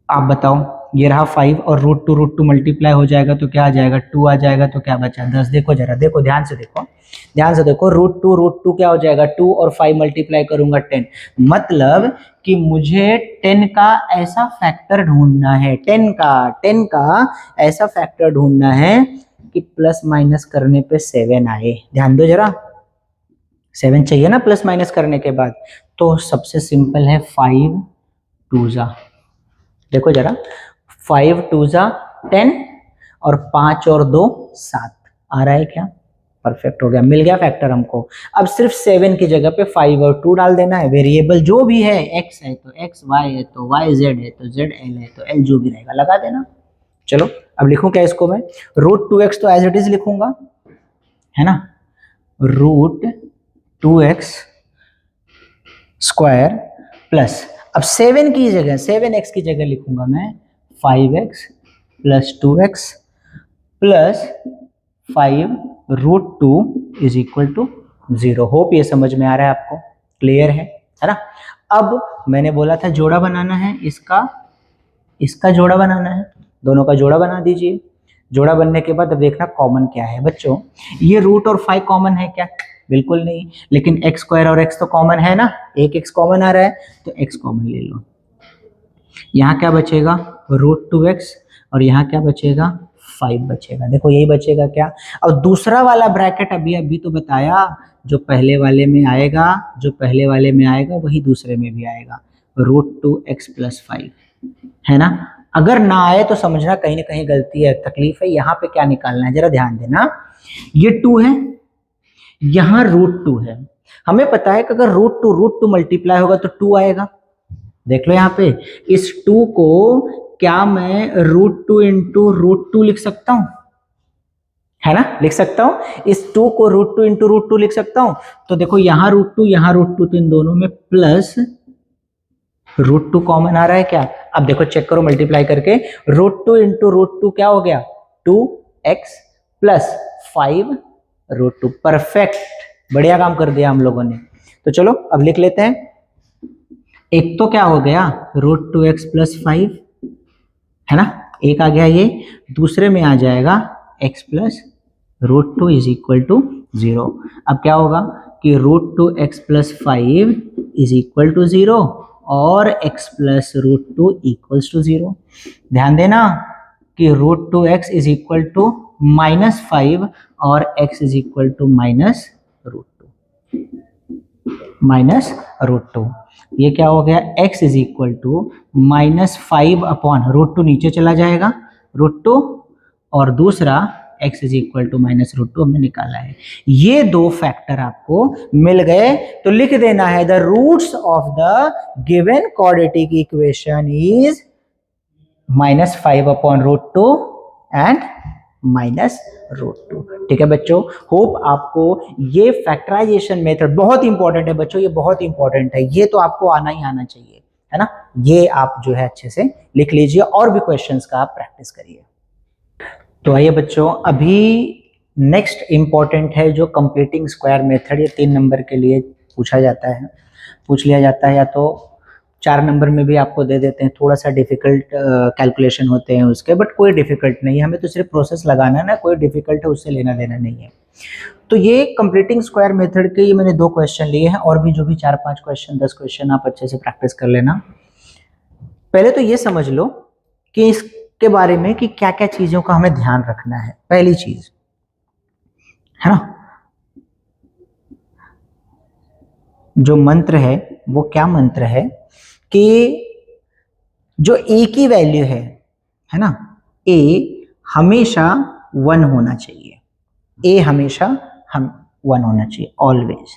आप बताओ, ये रहा 5 और रूट टू मल्टीप्लाई हो जाएगा तो क्या आ जाएगा, 2 आ जाएगा, तो क्या बचा 10। देखो जरा, देखो ध्यान से देखो, रूट टू क्या हो जाएगा, 2 और 5 मल्टीप्लाई करूंगा 10। मतलब कि मुझे 10 का ऐसा फैक्टर ढूंढना है, 10 का ऐसा फैक्टर ढूंढना है कि प्लस माइनस करने पे 7 आए। ध्यान दो जरा, 7 चाहिए ना प्लस माइनस करने के बाद। तो सबसे सिंपल है 5 2 जा, देखो जरा, 5 2 जा 10 और 5 और 2 7 आ रहा है क्या? परफेक्ट हो गया, मिल गया फैक्टर हमको। अब सिर्फ 7 की जगह पे 5 और 2 डाल देना है। वेरिएबल जो भी है, x है तो x, y है तो y, z है तो z, l है तो l, जो भी रहेगा लगा देना। चलो अब लिखूं क्या इसको मैं, रूट 2x तो एज इट इज लिखूंगा, है ना, रूट 2x स्क्वायर प्लस, अब 7x की जगह लिखूंगा मैं 5x plus 2x plus 5 root 2 is equal to 0। Hope ये समझ में आ रहा है आपको, क्लियर है ना? अब मैंने बोला था जोड़ा बनाना है, इसका जोड़ा बनाना है, दोनों का जोड़ा बना दीजिए। जोड़ा बनने के बाद अब देखना कॉमन क्या है बच्चों। ये रूट और 5 कॉमन है क्या? बिल्कुल नहीं, लेकिन x स्क्वायर और x तो कॉमन है ना, एक x कॉमन आ रहा है तो x कॉमन ले लो। यहाँ क्या बचेगा, रूट 2x और यहाँ क्या बचेगा, 5 बचेगा। देखो यही बचेगा क्या। अब दूसरा वाला ब्रैकेट अभी तो बताया, जो पहले वाले में आएगा वही दूसरे में भी आएगा, रूट 2x प्लस 5, है ना। अगर ना आए तो समझना कहीं ना कहीं गलती है, तकलीफ है। यहाँ पे क्या निकालना है जरा ध्यान देना, ये 2 है, यहाँ रूट 2 है। हमें पता है कि अगर रूट टू मल्टीप्लाई होगा तो 2 आएगा। देख लो यहाँ पे, इस 2 को क्या मैं रूट 2 इंटू रूट 2 लिख सकता हूं, है ना, लिख सकता हूं। इस 2 को रूट 2 इंटू रूट 2 लिख सकता हूं। तो देखो यहाँ रूट 2 यहाँ रूट 2, तो इन दोनों में प्लस रूट 2 कॉमन आ रहा है क्या? अब देखो चेक करो मल्टीप्लाई करके, रूट 2 इंटू रूट 2 क्या हो गया, 2x प्लस 5 रूट 2। परफेक्ट, बढ़िया काम कर दिया हम लोगों ने। तो चलो अब लिख लेते हैं, एक तो क्या हो गया रूट 2x प्लस 5, है ना, एक आ गया ये, दूसरे में आ जाएगा x plus root 2 is equal to 0। अब क्या होगा कि root 2x plus 5 is equal to 0 और x plus root 2 equals to 0। ध्यान देना कि root 2x is equal to -5 और x is equal to minus root 2। Minus root two. ये क्या हो गया, x is equal to -5 upon root two, नीचे चला जाएगा रूट टू, और दूसरा x is equal to minus root two हमने निकाला है। ये दो फैक्टर आपको मिल गए तो लिख देना है the roots of the given quadratic equation is -5 upon root two and minus root two. ठीक है बच्चों, होप आपको ये फैक्टराइजेशन मेथड बहुत इंपॉर्टेंट है बच्चों, ये बहुत इंपॉर्टेंट है, ये तो आपको आना ही आना चाहिए, है ना। ये आप जो है अच्छे से लिख लीजिए और भी क्वेश्चंस का आप प्रैक्टिस करिए। तो आइए बच्चों, अभी नेक्स्ट इंपॉर्टेंट है जो कंप्लीटिंग स्क्वायर मेथड, ये 3 नंबर के लिए पूछा जाता है, पूछ लिया जाता है, या तो 4 नंबर में भी आपको दे देते हैं। थोड़ा सा डिफिकल्ट कैलकुलेशन होते हैं उसके, बट कोई डिफिकल्ट नहीं है, हमें तो सिर्फ प्रोसेस लगाना है ना, कोई डिफिकल्ट है उससे लेना देना नहीं है। तो ये कंप्लीटिंग स्क्वायर मेथड के ये मैंने 2 क्वेश्चन लिए हैं, और भी जो भी 4-5 क्वेश्चन 10 क्वेश्चन आप अच्छे से प्रैक्टिस कर लेना। पहले तो ये समझ लो कि इसके बारे में कि क्या क्या चीजों का हमें ध्यान रखना है। पहली चीज है ना, जो मंत्र है वो क्या मंत्र है कि जो a की वैल्यू है ना, a हमेशा 1 होना चाहिए, a हमेशा 1 होना चाहिए, ऑलवेज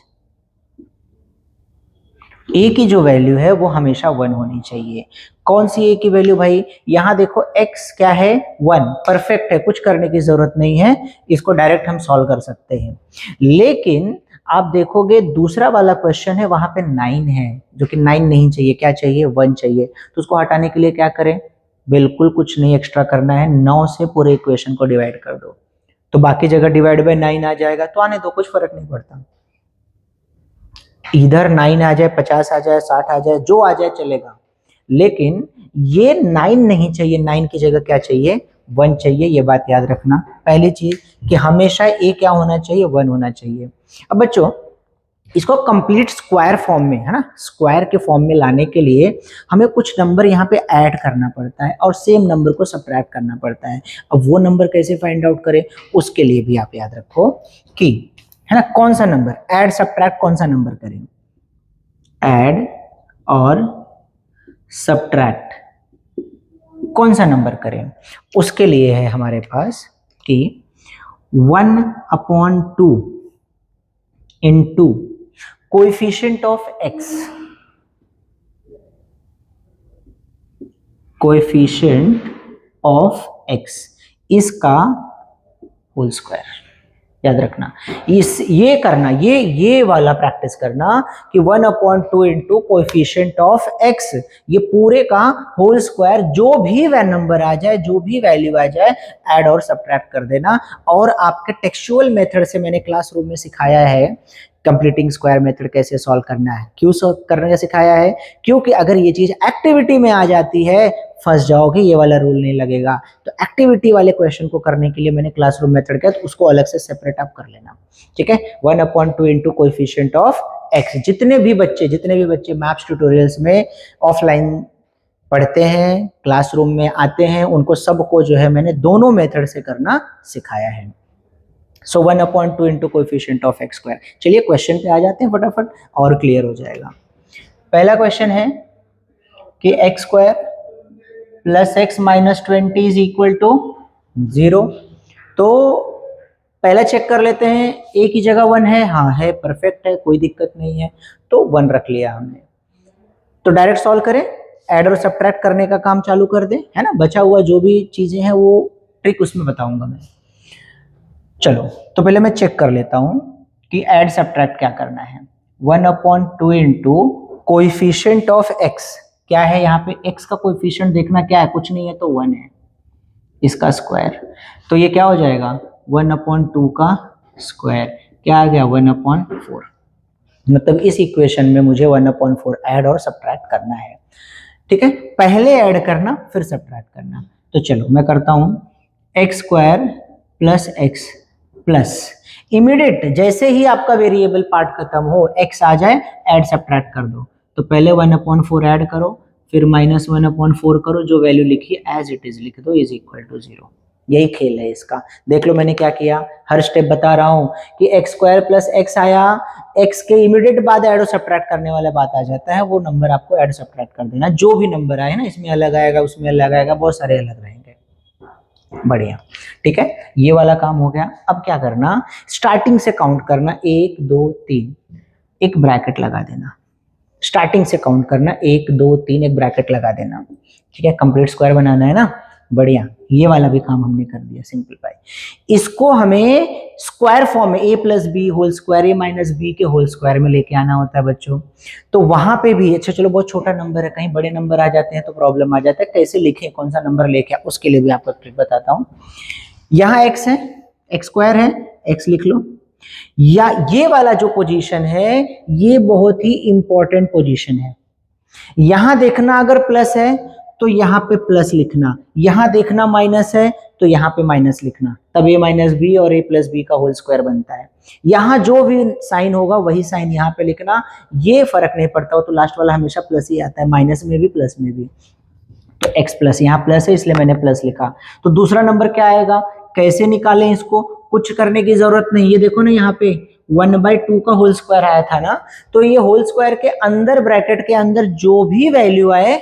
a की जो वैल्यू है वो हमेशा 1 होनी चाहिए। कौन सी a की वैल्यू भाई, यहां देखो x क्या है 1, परफेक्ट है, कुछ करने की जरूरत नहीं है, इसको डायरेक्ट हम सॉल्व कर सकते हैं। लेकिन आप देखोगे दूसरा वाला क्वेश्चन है, वहां पे 9 है, जो कि 9 नहीं चाहिए, क्या चाहिए 1 चाहिए। तो उसको हटाने के लिए क्या करें, बिल्कुल कुछ नहीं एक्स्ट्रा करना है, 9 से पूरे इक्वेशन को डिवाइड कर दो, तो बाकी जगह डिवाइड बाय 9 आ जाएगा, तो आने दो, कुछ फर्क नहीं पड़ता, इधर 9 आ जाए, 50 आ जाए, 60 आ जाए, जो आ जाए चलेगा, लेकिन ये 9 नहीं चाहिए, 9 की जगह क्या चाहिए 1 चाहिए, ये बात याद रखना। पहली चीज कि हमेशा a क्या होना चाहिए 1 होना चाहिए। अब बच्चों इसको कंप्लीट स्क्वायर फॉर्म में, है ना, स्क्वायर के फॉर्म में लाने के लिए हमें कुछ नंबर यहाँ पे ऐड करना पड़ता है और सेम नंबर को सब्ट्रैक्ट करना पड़ता है। अब वो नंबर कैसे फाइंड आउट करें, उसके लिए भी आप याद रखो कि, है ना, कौन सा नंबर ऐड सब्ट्रैक्ट, कौन सा नंबर करें, ऐड और सब्ट्रैक्ट कौन सा नंबर करें, उसके लिए है हमारे पास कि 1/2 into coefficient of x, coefficient of x इसका होल स्क्वायर। याद रखना, ये करना, ये वाला प्रैक्टिस करना कि 1/2 इंटू कोएफिशिएंट ऑफ x, ये पूरे का होल स्क्वायर, जो भी वह नंबर आ जाए, जो भी वैल्यू आ जाए, ऐड और सब्ट्रैक्ट कर देना। और आपके टेक्सचुअल मेथड से मैंने क्लासरूम में सिखाया है कंप्लीटिंग स्क्वायर मेथड कैसे सॉल्व करना है। क्यों सॉल्व करने का सिखाया है, क्योंकि अगर ये चीज एक्टिविटी में आ जाती है फंस जाओगे, ये वाला रूल नहीं लगेगा। तो एक्टिविटी वाले क्वेश्चन को करने के लिए मैंने क्लासरूम मेथड किया, तो उसको अलग से सेपरेट आप कर लेना, ठीक है। 1/2 इंटू कोएफिशिएंट ऑफ x। जितने भी बच्चे मैथ्स ट्यूटोरियल्स में ऑफलाइन पढ़ते हैं, क्लासरूम में आते हैं, उनको सबको जो है मैंने दोनों मेथड से करना सिखाया है। सो 1/2 into coefficient of x square. चलिए क्वेश्चन पे आ जाते हैं फटाफट और क्लियर हो जाएगा। पहला क्वेश्चन है कि x square plus x minus 20 is equal to 0। तो पहला चेक कर लेते हैं, a की जगह 1 है, हाँ है, परफेक्ट है, कोई दिक्कत नहीं है, तो 1 रख लिया हमने। तो डायरेक्ट सॉल्व करें, ऐड और सब्ट्रैक्ट करने का काम चालू कर दें, है ना। बचा हुआ जो भी चीजें हैं वो ट्रिक उसमें बताऊंगा मैं। चलो तो पहले मैं चेक कर लेता हूं कि ऐड सब्ट्रैक्ट क्या करना है। 1/2 इंटू कोएफिशिएंट ऑफ x, क्या है यहाँ पे x का कोएफिशिएंट देखना, क्या है, कुछ नहीं है तो 1 है, इसका स्क्वायर। तो ये क्या हो जाएगा 1/2 का स्क्वायर, क्या आ गया 1/4। मतलब इस इक्वेशन में मुझे 1/4 ऐड और सब्ट्रैक्ट करना है, ठीक है। पहले ऐड करना फिर सब्ट्रैक्ट करना। तो चलो मैं करता हूं, x square plus x plus, immediate जैसे ही आपका वेरिएबल पार्ट खत्म हो, x आ जाए, ऐड सब्ट्रैक्ट कर दो। तो पहले 1/4 ऐड करो, फिर -1/4 करो, जो वैल्यू लिखी एज इट इज लिख दो, इज इक्वल टू 0। यही खेल है इसका। देख लो मैंने क्या किया, हर स्टेप बता रहा हूं कि एक्स स्क्वायर प्लस एक्स आया, एक्स के इमीडिएट बाद ऐड और सब्ट्रैक्ट करने वाला बात आ जाता है, वो नंबर आपको ऐड सब्ट्रैक्ट कर देना, जो भी नंबर आए ना, इसमें अलग आएगा उसमें अलग आएगा, बहुत सारे अलग रहेंगे। बढ़िया, ठीक है, ये वाला काम हो गया। अब क्या करना, स्टार्टिंग से काउंट करना, 1 2 3, एक ब्रैकेट लगा देना। स्टार्टिंग से काउंट करना, 1 2 3, एक ब्रैकेट लगा देना, ठीक है। कंप्लीट स्क्वायर बनाना है ना, बढ़िया, ये वाला भी काम हमने कर दिया, सिंपलीफाई। इसको हमें स्क्वायर फॉर्म में a plus b whole square, a minus b के होल स्क्वायर में लेके आना होता है बच्चों। तो वहां पे भी, अच्छा चलो बहुत छोटा नंबर है, कहीं बड़े नंबर आ जाते हैं तो प्रॉब्लम आ जाता है, कैसे लिखें, कौन सा नंबर लेके, उसके लिए भी आपको ट्रिक बताता हूँ। यहाँ x है, एक्स स्क्वायर है, x लिख लो, या ये वाला जो पोजीशन है ये बहुत ही इंपॉर्टेंट पोजीशन है। यहां देखना अगर प्लस है तो यहां पे प्लस लिखना, यहां देखना माइनस है तो यहां पे माइनस लिखना, तब a माइनस बी और a प्लस बी का होल स्क्वायर बनता है। यहां जो भी साइन होगा वही साइन यहां पे लिखना, ये फर्क नहीं पड़ता हो तो लास्ट वाला हमेशा प्लस ही आता है, माइनस में भी प्लस में भी। तो x प्लस, यहाँ प्लस है इसलिए मैंने प्लस लिखा। तो दूसरा नंबर क्या आएगा, कैसे निकालें इसको, कुछ करने की जरूरत नहीं, ये देखो ना यहाँ पे 1/2 का होल स्क्वायर आया था ना, तो ये होल स्क्वायर के अंदर, ब्रैकेट के अंदर जो भी वैल्यू आए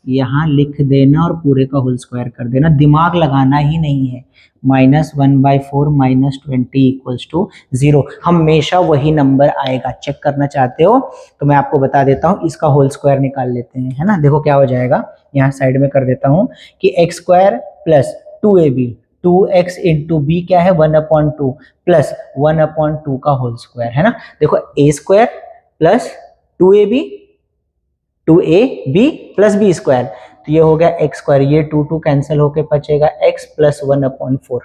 यहां लिख देना और पूरे का होल स्क्वायर कर देना, दिमाग लगाना ही नहीं है। -1/4 -20 इक्वल्स टू 0, हमेशा वही नंबर आएगा। चेक करना चाहते हो तो मैं आपको बता देता हूं, इसका होल स्क्वायर निकाल लेते हैं, है ना। देखो क्या हो जाएगा, यहाँ साइड में कर देता हूं कि x square plus 2ab, 2x into b क्या है 1/2 प्लस 1/2 का होल स्क्वायर, है ना। देखो a square plus 2ab, 2ab plus B square, तो ये हो गया एक्स स्क्वायर, ये 2 कैंसिल होके बचेगा x प्लस 1/4।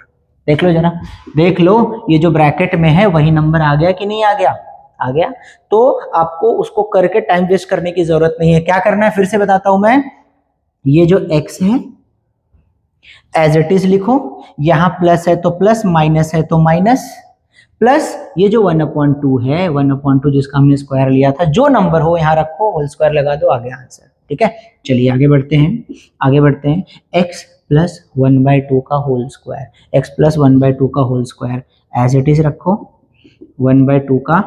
देख लो जरा, देख लो ये जो ब्रैकेट में है वही नंबर आ गया कि नहीं आ गया, आ गया। तो आपको उसको करके टाइम वेस्ट करने की जरूरत नहीं है। क्या करना है फिर से बताता हूं मैं, ये जो x है एज इट इज लिखो, यहां प्लस है तो प्लस, माइनस है तो माइनस, प्लस ये जो 1/2 है, 1/2 जिसका हमने स्क्वायर लिया था, जो नंबर हो यहां रखो, होल स्क्वायर लगा दो, आ गया आंसर, ठीक है। चलिए आगे बढ़ते हैं, आगे बढ़ते हैं। x प्लस 1/2 का होल स्क्वायर, x प्लस 1/2 का whole square as it is रखो, 1/2 का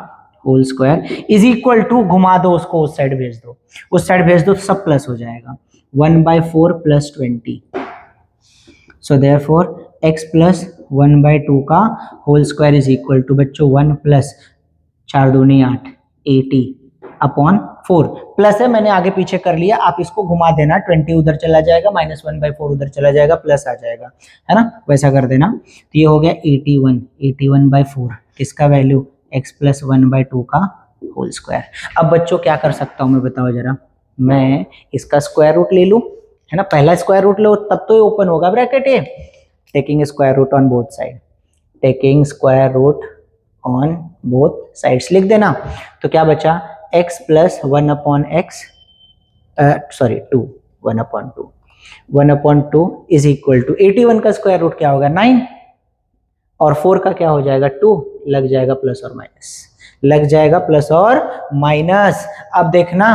whole square is equal to, घुमा दो उसको, उस साइड भेज दो, उस साइड भेज दो, सब प्लस हो जाएगा, 1/4 plus 20। So therefore x plus 1/2 का whole square is equal to, बच्चों 1 प्लस 4 दूनी 8, 80 अपॉन 4, प्लस है मैंने आगे पीछे कर लिया, आप इसको घुमा देना, 20 उधर चला जाएगा, -1/4 उधर चला जाएगा, प्लस आ जाएगा, है ना, वैसा कर देना। तो ये हो गया 81, 81/4 किसका वैल्यू, x प्लस 1/2 का होल स्क्वायर। अब बच्चों क्या कर सकता हूं मैं, बताओ जरा, मैं इसका स्क्वायर रूट ले लूं, है ना, पहला स्क्वायर रूट लो तब तो ये ओपन होगा ब्रैकेट, ये taking square root on both side, taking square root on both sides लिख देना। तो क्या बचा, x प्लस 1/x, sorry 2, 1/2, 1/2 is equal to 81 का स्क्वायर रूट क्या होगा 9, और 4 का क्या हो जाएगा 2, लग जाएगा प्लस और माइनस, लग जाएगा प्लस और माइनस। अब देखना,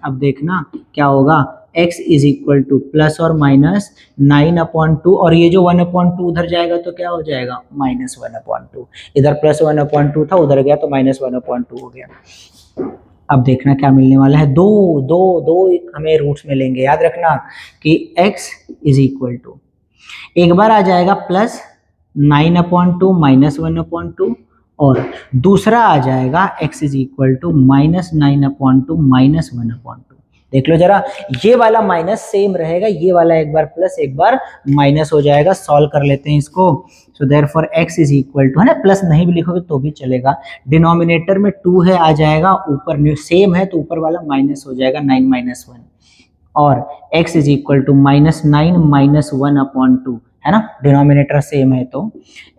अब देखना क्या होगा, x is equal two plus और माइनस 9/2, और ये जो 1/2 उधर जाएगा तो क्या हो जाएगा -1/2, इधर प्लस 1/2 था उधर गया तो -1/2 हो गया। अब देखना क्या मिलने वाला है, दो दो दो हमें रूट्स मिलेंगे, याद रखना कि x इज इक्वल टू, एक बार आ जाएगा प्लस 9/2 -1/2, और दूसरा आ जाएगा x इज इक्वल टू -9/2 -1/2। देख लो जरा, ये वाला माइनस सेम रहेगा, ये वाला एक बार प्लस एक बार माइनस हो जाएगा। सॉल्व कर लेते हैं इसको। So therefore x is equal to, है ना, प्लस नहीं भी लिखोगे तो भी चलेगा, डिनोमिनेटर में 2 है आ जाएगा, ऊपर सेम है तो ऊपर वाला माइनस हो जाएगा 9 - 1, और x इज इक्वल टू -9 - 1/2, है ना, डिनोमिनेटर सेम है तो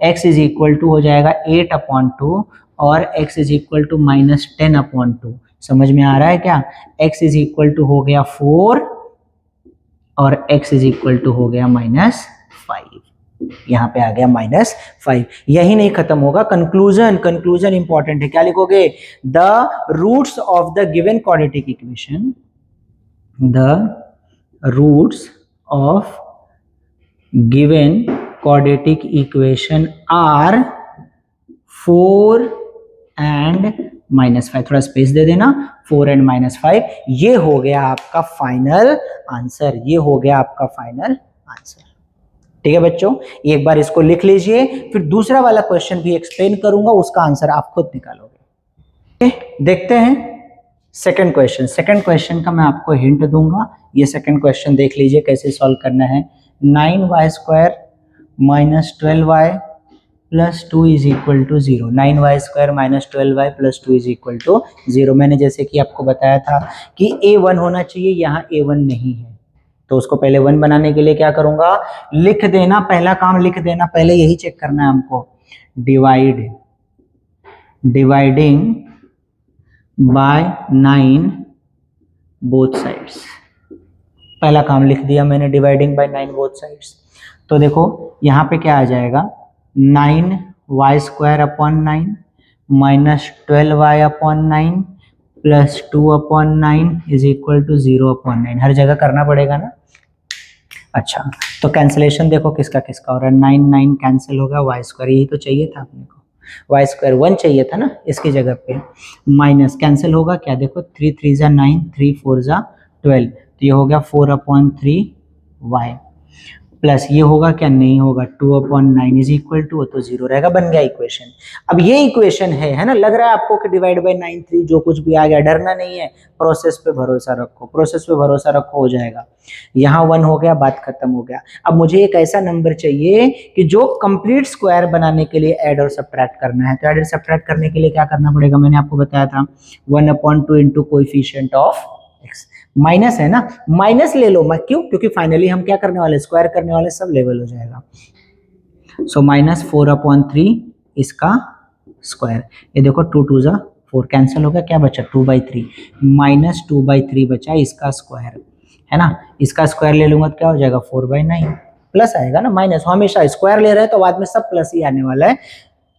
x इज इक्वल टू हो जाएगा 8/2, और x इज इक्वल टू -10/2। समझ में आ रहा है क्या, x इज इक्वल टू हो गया 4 और x इज इक्वल टू हो गया -5, यहाँ पे आ गया -5। यही नहीं खत्म होगा, कंक्लूजन, कंक्लूजन इंपॉर्टेंट है, क्या लिखोगे, the roots of the given quadratic equation, the roots of given quadratic equation are 4 and -5, थोड़ा स्पेस दे देना, 4 एंड -5, ये हो गया आपका फाइनल आंसर, ये हो गया आपका फाइनल आंसर। ठीक है बच्चों, एक बार इसको लिख लीजिए, फिर दूसरा वाला क्वेश्चन भी एक्सप्लेन करूंगा, उसका आंसर आप खुद निकालोगे। देखते हैं सेकंड क्वेश्चन। सेकंड क्वेश्चन का मैं आपको हिंट दूंगा, ये सेकंड क्वेश्चन देख लीजिए कैसे सॉल्व करना है। 9y² - 12y + 2 = 0। 9y² - 12y + 2 = 0। मैंने जैसे कि आपको बताया था कि a1 होना चाहिए, यहाँ a1 नहीं है, तो उसको पहले 1 बनाने के लिए क्या करूंगा, लिख देना, पहला काम लिख देना, पहले यही चेक करना है हमको। डिवाइडिंग बाय 9 बोथ साइड्स, पहला काम लिख दिया मैंने, डिवाइडिंग बाय 9 बोथ साइड्स। तो देखो यहाँ पे क्या आ जाएगा, 9y² / 9 - 12y/9 + 2/9 = 0/9। हर जगह करना पड़ेगा ना। अच्छा, तो कैंसिलेशन देखो किसका किसका हो रहा है, 9 9 कैंसिल हो गया, y², यही तो चाहिए था अपने को, y² 1 चाहिए था ना इसकी जगह पे, माइनस कैंसिल होगा क्या, देखो 3 3 = 9, 3 4 = 12, तो ये हो गया 4/3y, प्लस ये होगा क्या, नहीं होगा, 2/9 = तो 0 रहेगा, बन गया इक्वेशन। अब ये इक्वेशन है ना, लग रहा है आपको कि डिवाइड बाय 9 3 जो कुछ भी आ गया, डरना नहीं है, प्रोसेस पे भरोसा रखो, प्रोसेस पे भरोसा रखो, हो जाएगा। यहाँ 1 हो गया, बात खत्म हो गया। अब मुझे एक ऐसा नंबर चाहिए कि जो कंप्लीट स्क्वायर बनाने के लिए ऐड और सब्ट्रैक्ट करना है, तो ऐड और सब्ट्रैक्ट करने के लिए क्या करना पड़ेगा, मैंने आपको बताया था 1/2 × कोएफिशिएंट ऑफ x, माइनस है ना, माइनस ले लो, क्यों, क्योंकि फाइनली हम क्या करने वाले, स्क्वायर करने वाले, सब लेवल हो जाएगा। सो -4/3 इसका स्क्वायर, ये देखो 2 2 = 4, कैंसिल हो गया, क्या बचा, 2/3, -2/3 बचा इसका स्क्वायर, है ना, इसका स्क्वायर ले लूंगा तो क्या हो जाएगा, 4/9, प्लस आएगा ना, माइनस, हमेशा स्क्वायर ले रहे हैं तो बाद में सब प्लस ही आने वाला है,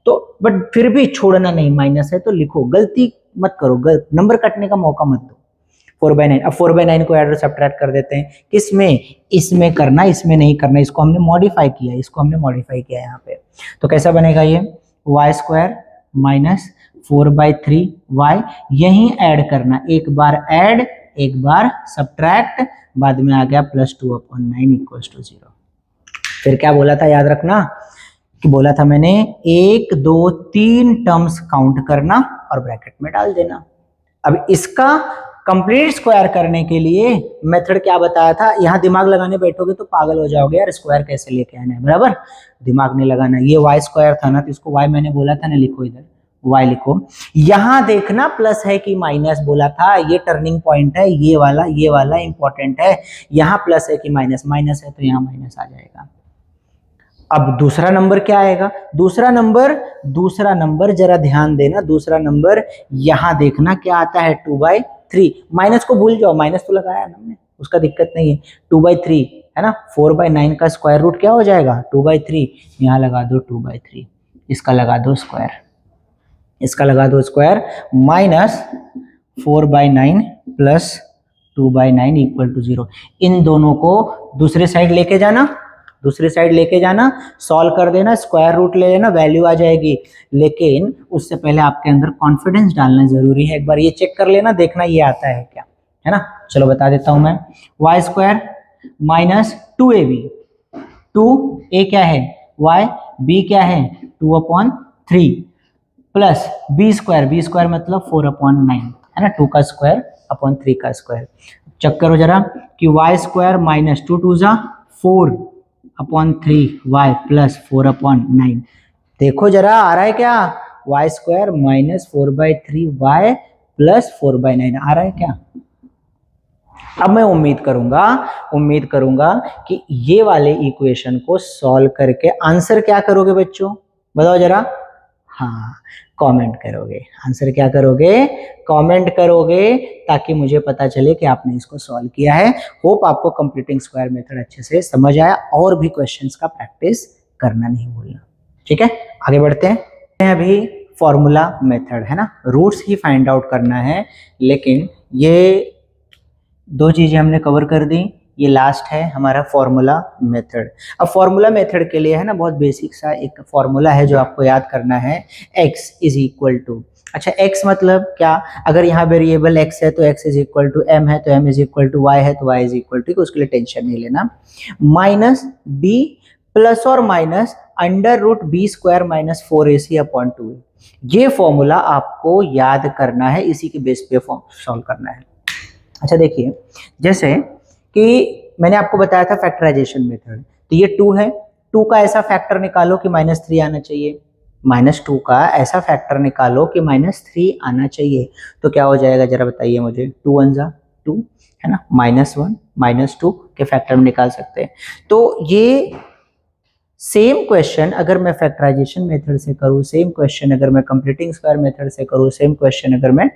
तो बट फिर भी छोड़ना नहीं, माइनस है तो लिखो, गलती मत करो, नंबर कटने का मौका मत दो। 4/9, अब 4/9 को ऐड और सब्ट्रैक्ट कर देते हैं, किसमें, इसमें करना, इसमें नहीं करना, इसको हमने मॉडिफाई किया, इसको हमने मॉडिफाई किया यहाँ पे, तो कैसा बनेगा ये, y² - 4/3y, यही ऐड करना, एक बार ऐड एक बार सब्ट्रैक्ट, बाद में आ गया +2/9 = 0। फिर क्या बोला था, याद रखना कि बोला था मैंने 1 2 3 टर्म्स काउंट करना और ब्रैकेट में डाल देना। अब इसका कंप्लीट स्क्वायर करने के लिए मेथड क्या बताया था, यहाँ दिमाग लगाने बैठोगे तो पागल हो जाओगे, यार स्क्वायर कैसे लेके आना है, बराबर, दिमाग नहीं लगाना। ये y² था ना, तो इसको y मैंने बोला था ना, लिखो इधर y लिखो, यहां देखना प्लस है कि माइनस बोला था, ये टर्निंग पॉइंट है, ये वाला इंपॉर्टेंट है, यहाँ प्लस है कि माइनस, माइनस है तो यहाँ माइनस आ जाएगा। अब दूसरा नंबर क्या आएगा, दूसरा नंबर जरा ध्यान देना, दूसरा नंबर यहां देखना क्या आता है, 2/3, माइनस को भूल जाओ, माइनस तो लगाया ना हमने, उसका दिक्कत नहीं है, 2/3 है ना, 4/9 का स्क्वायर रूट क्या हो जाएगा, 2/3, यहाँ लगा दो 2/3, इसका लगा दो स्क्वायर, इसका लगा दो स्क्वायर, -4/9 + 2/9 = 0। इन दोनों को दूसरे साइड लेके जाना, दूसरी साइड लेके जाना, सॉल्व कर देना, स्क्वायर रूट ले लेना, वैल्यू आ जाएगी, लेकिन उससे पहले आपके अंदर कॉन्फिडेंस डालना जरूरी है, एक बार ये चेक कर लेना, देखना ये आता है क्या, है ना। चलो बता देता हूं मैं, y² - 2ab, 2a क्या है y, b क्या है 2/3 प्लस b² मतलब 4/9 है ना, 2 का स्क्वायर अपॉन 3 का स्क्वायर। चेक करो जरा कि y² - 2 2 = 4/3y + 4/9, देखो जरा आ रहा है क्या, y² - 4/3y + 4/9 आ रहा है क्या। अब मैं उम्मीद करूंगा कि ये वाले इक्वेशन को सॉल्व करके आंसर क्या करोगे बच्चों, बताओ जरा, हाँ कमेंट करोगे, आंसर क्या करोगे, कमेंट करोगे, ताकि मुझे पता चले कि आपने इसको सॉल्व किया है। होप आपको कंप्लीटिंग स्क्वायर मेथड अच्छे से समझ आया, और भी क्वेश्चंस का प्रैक्टिस करना नहीं भूलना, ठीक है। आगे बढ़ते हैं, अभी फॉर्मूला मेथड है ना, रूट्स ही फाइंड आउट करना है, लेकिन ये दो चीजें हमने कवर कर दी, ये लास्ट है हमारा फॉर्मूला मेथड। अब फॉर्मूला मेथड के लिए है ना बहुत बेसिक सा एक फॉर्मूला है जो आपको याद करना है, x इज इक्वल टू, अच्छा x मतलब क्या, अगर यहाँ वेरिएबल x है तो x is equal to m है तो m is equal to y है तो y इज इक्वल टू, उसके लिए टेंशन नहीं लेना, माइनस b प्लस और minus under root B square minus 4ac upon 2a। ये फॉर्मूला आपको याद करना है, इसी के बेस पे सॉल्व करना है। अच्छा देखिए, जैसे कि मैंने आपको बताया था फैक्टराइजेशन मेथड, तो ये 2 है, 2 का ऐसा फैक्टर निकालो कि -3 आना चाहिए, -2 का ऐसा फैक्टर निकालो कि -3 आना चाहिए, तो क्या हो जाएगा जरा बताइए मुझे, 2 1 जा 2 है ना, -1 -2 के फैक्टर में निकाल सकते हैं। तो ये सेम क्वेश्चन अगर मैं फैक्टराइजेशन मेथड से करूँ, सेम क्वेश्चन अगर मैं कंप्लीटिंग स्क्वायर मेथड से करूँ, सेम क्वेश्चन अगर मैं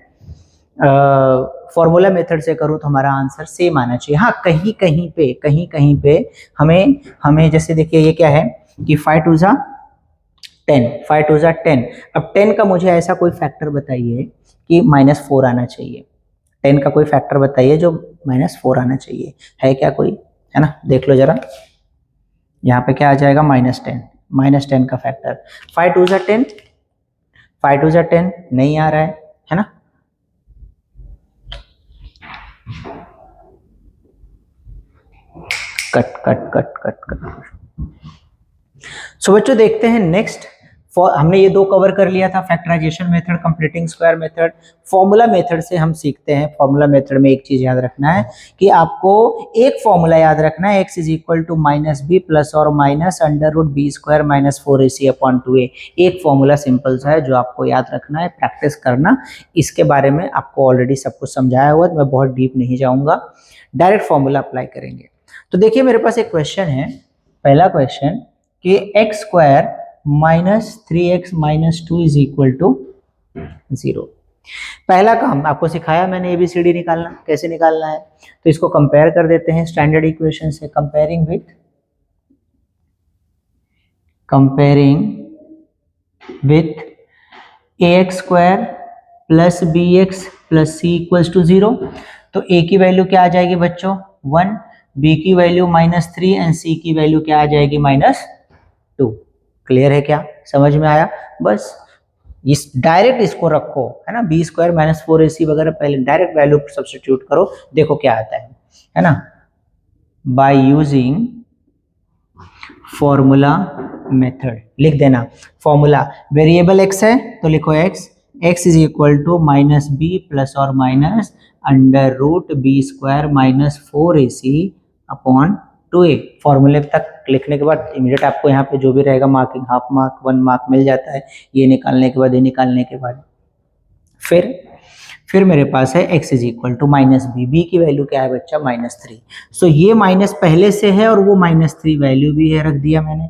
फॉर्मूला मेथड से करूँ, तो हमारा आंसर सेम आना चाहिए। हाँ, कहीं कहीं पे हमें जैसे देखिए ये क्या है कि 5 2 जा 10, 5 2 जा 10, अब 10 का मुझे ऐसा कोई फैक्टर बताइए कि -4 आना चाहिए, 10 का कोई फैक्टर बताइए जो -4 आना चाहिए, है क्या कोई, है ना, देख लो जरा, यहाँ पे क्या आ जाएगा -10 का फैक्टर, 5 2 जा 10, 5 2 जा 10 नहीं आ रहा है ना, कट। सो बच्चों देखते हैं नेक्स्ट, हमने ये 2 कवर कर लिया था, factorization method, completing square method. Formula method से हम सीखते हैं, फॉर्मूला मेथड में एक चीज याद रखना है कि आपको एक फॉर्मूला याद रखना है, x is equal to -b plus और minus under root B square minus 4ac upon 2a। एक फॉर्मूला सिंपल सा है जो आपको याद रखना है, प्रैक्टिस करना, इसके बारे में आपको ऑलरेडी सब कुछ समझाया हुआ है, मैं बहुत डीप नहीं जाऊंगा, डायरेक्ट फॉर्मूला अप्लाई करेंगे। तो देखिए मेरे पास एक क्वेश्चन है, पहला क्वेश्चन कि x square -3x - 2 is equal to 0। पहला काम आपको सिखाया मैंने ABCD निकालना, कैसे निकालना है, तो इसको कंपेयर कर देते हैं स्टैंडर्ड इक्वेशन से, comparing with ax square plus bx plus c equals to 0। तो a की वैल्यू क्या आ जाएगी बच्चों 1, b की वैल्यू -3 एंड c की वैल्यू क्या आ जाएगी -2। क्लियर है क्या, समझ में आया? बस इस डायरेक्ट इसको रखो, है ना, बी स्क्वायर -4ac वगैरह पहले डायरेक्ट वैल्यू सब्स्टिट्यूट करो, देखो क्या आता है ना, बाय यूजिंग फॉर्मूला मेथड। लिख देना फॉर्मूला, वेरिएबल x है तो लिखो x is equal to -b plus और minus under root B square -4ac upon 2a। फॉर्मूले तक लिखने के बाद इमीडिएट आपको यहाँ पे जो भी रहेगा मार्किंग, हाफ मार्क 1 मार्क मिल जाता है, ये निकालने के बाद, ये निकालने के बाद फिर मेरे पास है x is equal to -b, b की वैल्यू क्या है बच्चा -3। सो ये माइनस पहले से है और वो -3 वैल्यू भी है, रख दिया मैंने,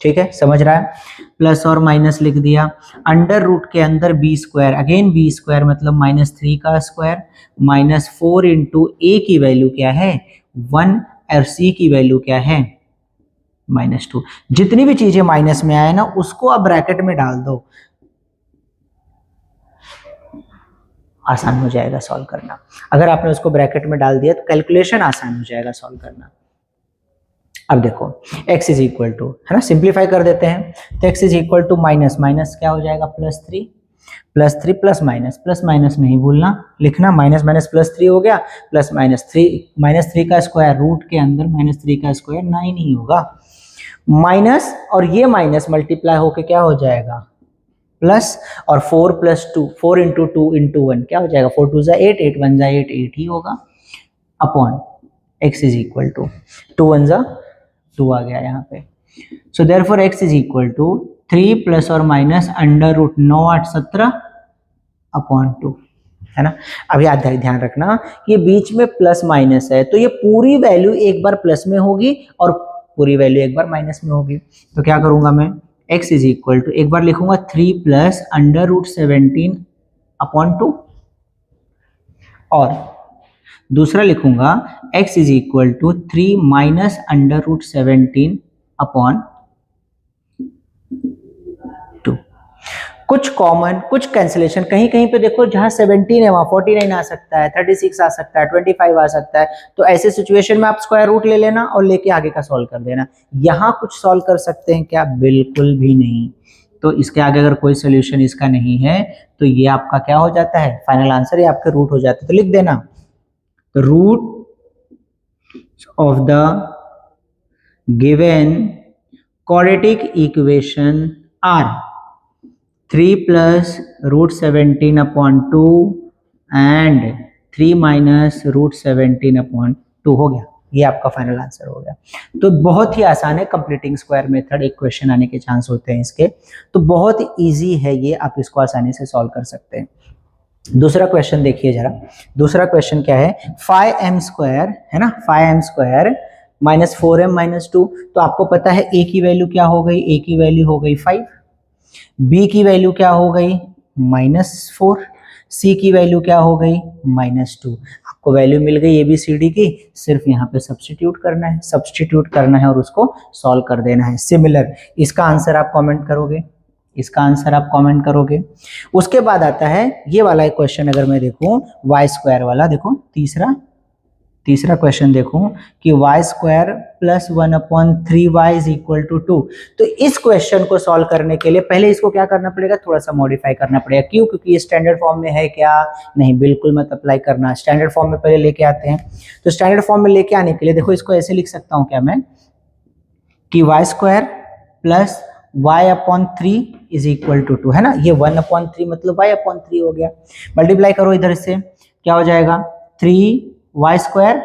ठीक है, समझ रहा है, प्लस और माइनस लिख दिया, अंडर रूट के अंदर b square, again b square मतलब -3 का स्क्वायर, -4 इंटू ए की वैल्यू क्या है 1 और सी की वैल्यू क्या है -2। जितनी भी चीजें माइनस में आए ना उसको आप ब्रैकेट में डाल दो, आसान हो जाएगा सॉल्व करना। अगर आपने उसको ब्रैकेट में डाल दिया तो कैलकुलेशन आसान हो जाएगा सॉल्व करना। अब देखो x इज इक्वल टू, है ना, सिंप्लीफाई कर देते हैं, तो x is equal to minus क्या हो जाएगा +3 प्लस माइनस नहीं भूलना लिखना, -+3 हो गया, +3 का स्क्वायर, रूट के अंदर -3 का स्क्वायर 9 ही होगा, माइनस और ये माइनस मल्टीप्लाई होके क्या हो जाएगा प्लस, और 4 + 2, 4 इंटू 2 इंटू 1 क्या हो जाएगा 4 2 = 8, 8 1 = 8, 8 ही होगा, upon x is equal to 2 1 = 2 आ गया यहाँ पे। So therefore x is equal to 3 plus और माइनस अंडर रूट 9 8 17 अपॉन 2, है ना। अब याद ध्यान रखना कि बीच में प्लस माइनस है, तो ये पूरी वैल्यू एक बार प्लस में होगी और पूरी वैल्यू एक बार माइनस में होगी। तो क्या करूंगा मैं, x इज इक्वल टू एक बार लिखूंगा 3 प्लस अंडर रूट 17 अपॉन 2, और दूसरा लिखूंगा x is equal to 3 minus under root 17 upon 2। कुछ कॉमन, कुछ कैंसिलेशन, कहीं कहीं पे देखो जहां 17 है वहां 49 आ सकता है, 36 आ सकता है, 25 आ सकता है। तो ऐसे सिचुएशन में आप स्क्वायर रूट ले लेना और लेके आगे का सॉल्व कर देना। यहां कुछ सॉल्व कर सकते हैं क्या? बिल्कुल भी नहीं। तो इसके आगे अगर कोई सोल्यूशन इसका नहीं है तो ये आपका क्या हो जाता है? फाइनल आंसर, ये आपके रूट हो जाते हैं। तो लिख देना, root of the given quadratic equation are 3 plus root 17 upon 2 and 3 minus root 17 upon 2 हो गया। ये आपका फाइनल आंसर हो गया। तो बहुत ही आसान है, कंप्लीटिंग स्क्वायर मेथड, एक क्वेश्चन आने के चांस होते हैं इसके, तो बहुत इजी है ये, आप इसको आसानी से सॉल्व कर सकते हैं। दूसरा क्वेश्चन देखिए जरा, दूसरा क्वेश्चन क्या है? 5m स्क्वायर है ना, 5m square minus 4m minus 2। तो आपको पता है a की वैल्यू क्या हो गई? a की वैल्यू हो गई 5, b की वैल्यू क्या हो गई? -4, c की वैल्यू क्या हो गई? -2। आपको वैल्यू मिल गई ABCD की, सिर्फ यहाँ पे सब्स्टिट्यूट करना है, सब्स्टिट्यूट करना है और उसको सॉल्व कर देना है। सिमिलर, इसका आंसर आप कमेंट करोगे, इसका आंसर आप कमेंट करोगे। उसके बाद आता है ये वाला एक क्वेश्चन, अगर मैं देखूं y स्क्वायर वाला, देखो तीसरा क्वेश्चन देखो कि y square plus 1/3y is equal to 2। तो इस क्वेश्चन को सॉल्व करने के लिए पहले इसको क्या करना पड़ेगा? थोड़ा सा मॉडिफाई करना पड़ेगा। क्यों? क्योंकि ये स्टैंडर्ड फॉर्म में है क्या? नहीं, बिल्कुल मत अप्लाई करना। स्टैंडर्ड फॉर्म में पहले लेके आते हैं। तो स्टैंडर्ड फॉर्म में लेके आने के लिए देखो, इसको ऐसे लिख सकता हूं क्या मैं कि y square plus y/3 is equal to 2, है ना। ये 1/3 मतलब y/3 हो गया। मल्टीप्लाई करो इधर से, क्या हो जाएगा? 3y square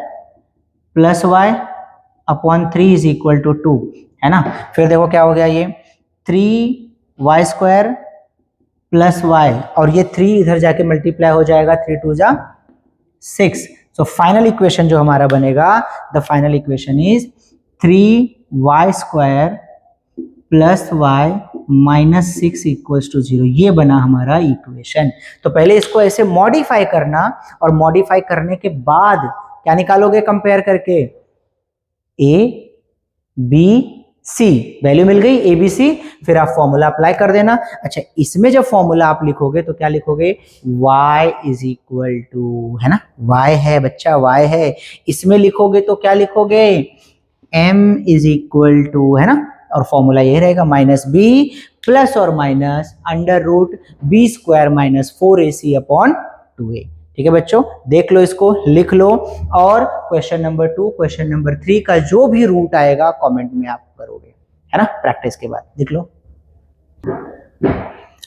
plus y/3 is equal to 2, है ना। फिर देखो क्या हो गया, ये 3y स्क्वायर प्लस y, और ये 3 इधर जाके मल्टीप्लाई हो जाएगा, 3 2 जा 6। सो फाइनल इक्वेशन जो हमारा बनेगा, the final equation is 3y square plus y minus 6 equals to 0। ये बना हमारा इक्वेशन। तो पहले इसको ऐसे मॉडिफाई करना, और मॉडिफाई करने के बाद क्या निकालोगे कंपेयर करके? a b c, वैल्यू मिल गई a b c, फिर आप फॉर्मूला अप्लाई कर देना। अच्छा, इसमें जब फॉर्मूला आप लिखोगे तो क्या लिखोगे? y इज इक्वल टू, है ना, y है बच्चा, y है। इसमें लिखोगे तो क्या लिखोगे? m इज इक्वल टू, है ना, और फॉर्मूला ये रहेगा -b प्लस और minus under root b square minus 4ac upon 2a। ठीक है बच्चों, देख लो, इसको लिख लो, और क्वेश्चन नंबर 2, क्वेश्चन नंबर 3 का जो भी रूट आएगा कमेंट में आप करोगे, है ना, प्रैक्टिस के बाद लिख लो।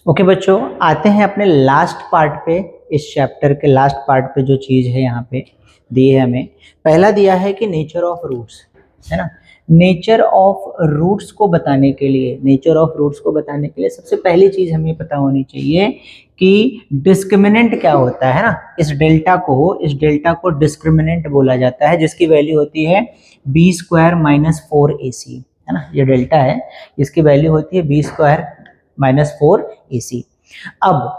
ओके बच्चों, आते हैं अपने लास्ट पार्ट पे। इस चैप्टर के लास्ट पार्ट पे जो चीज है यहाँ पे दी है हमें, पहला दिया है कि नेचर ऑफ रूट्स, है ना। नेचर ऑफ रूट्स को बताने के लिए, नेचर ऑफ रूट्स को बताने के लिए सबसे पहली चीज हमें पता होनी चाहिए कि डिस्क्रिमिनेंट क्या होता है ना। इस डेल्टा को डिस्क्रिमिनेंट बोला जाता है, जिसकी वैल्यू होती है b स्क्वायर माइनस 4ac, है ना। ये डेल्टा है, इसकी वैल्यू होती है b स्क्वायर माइनस 4ac। अब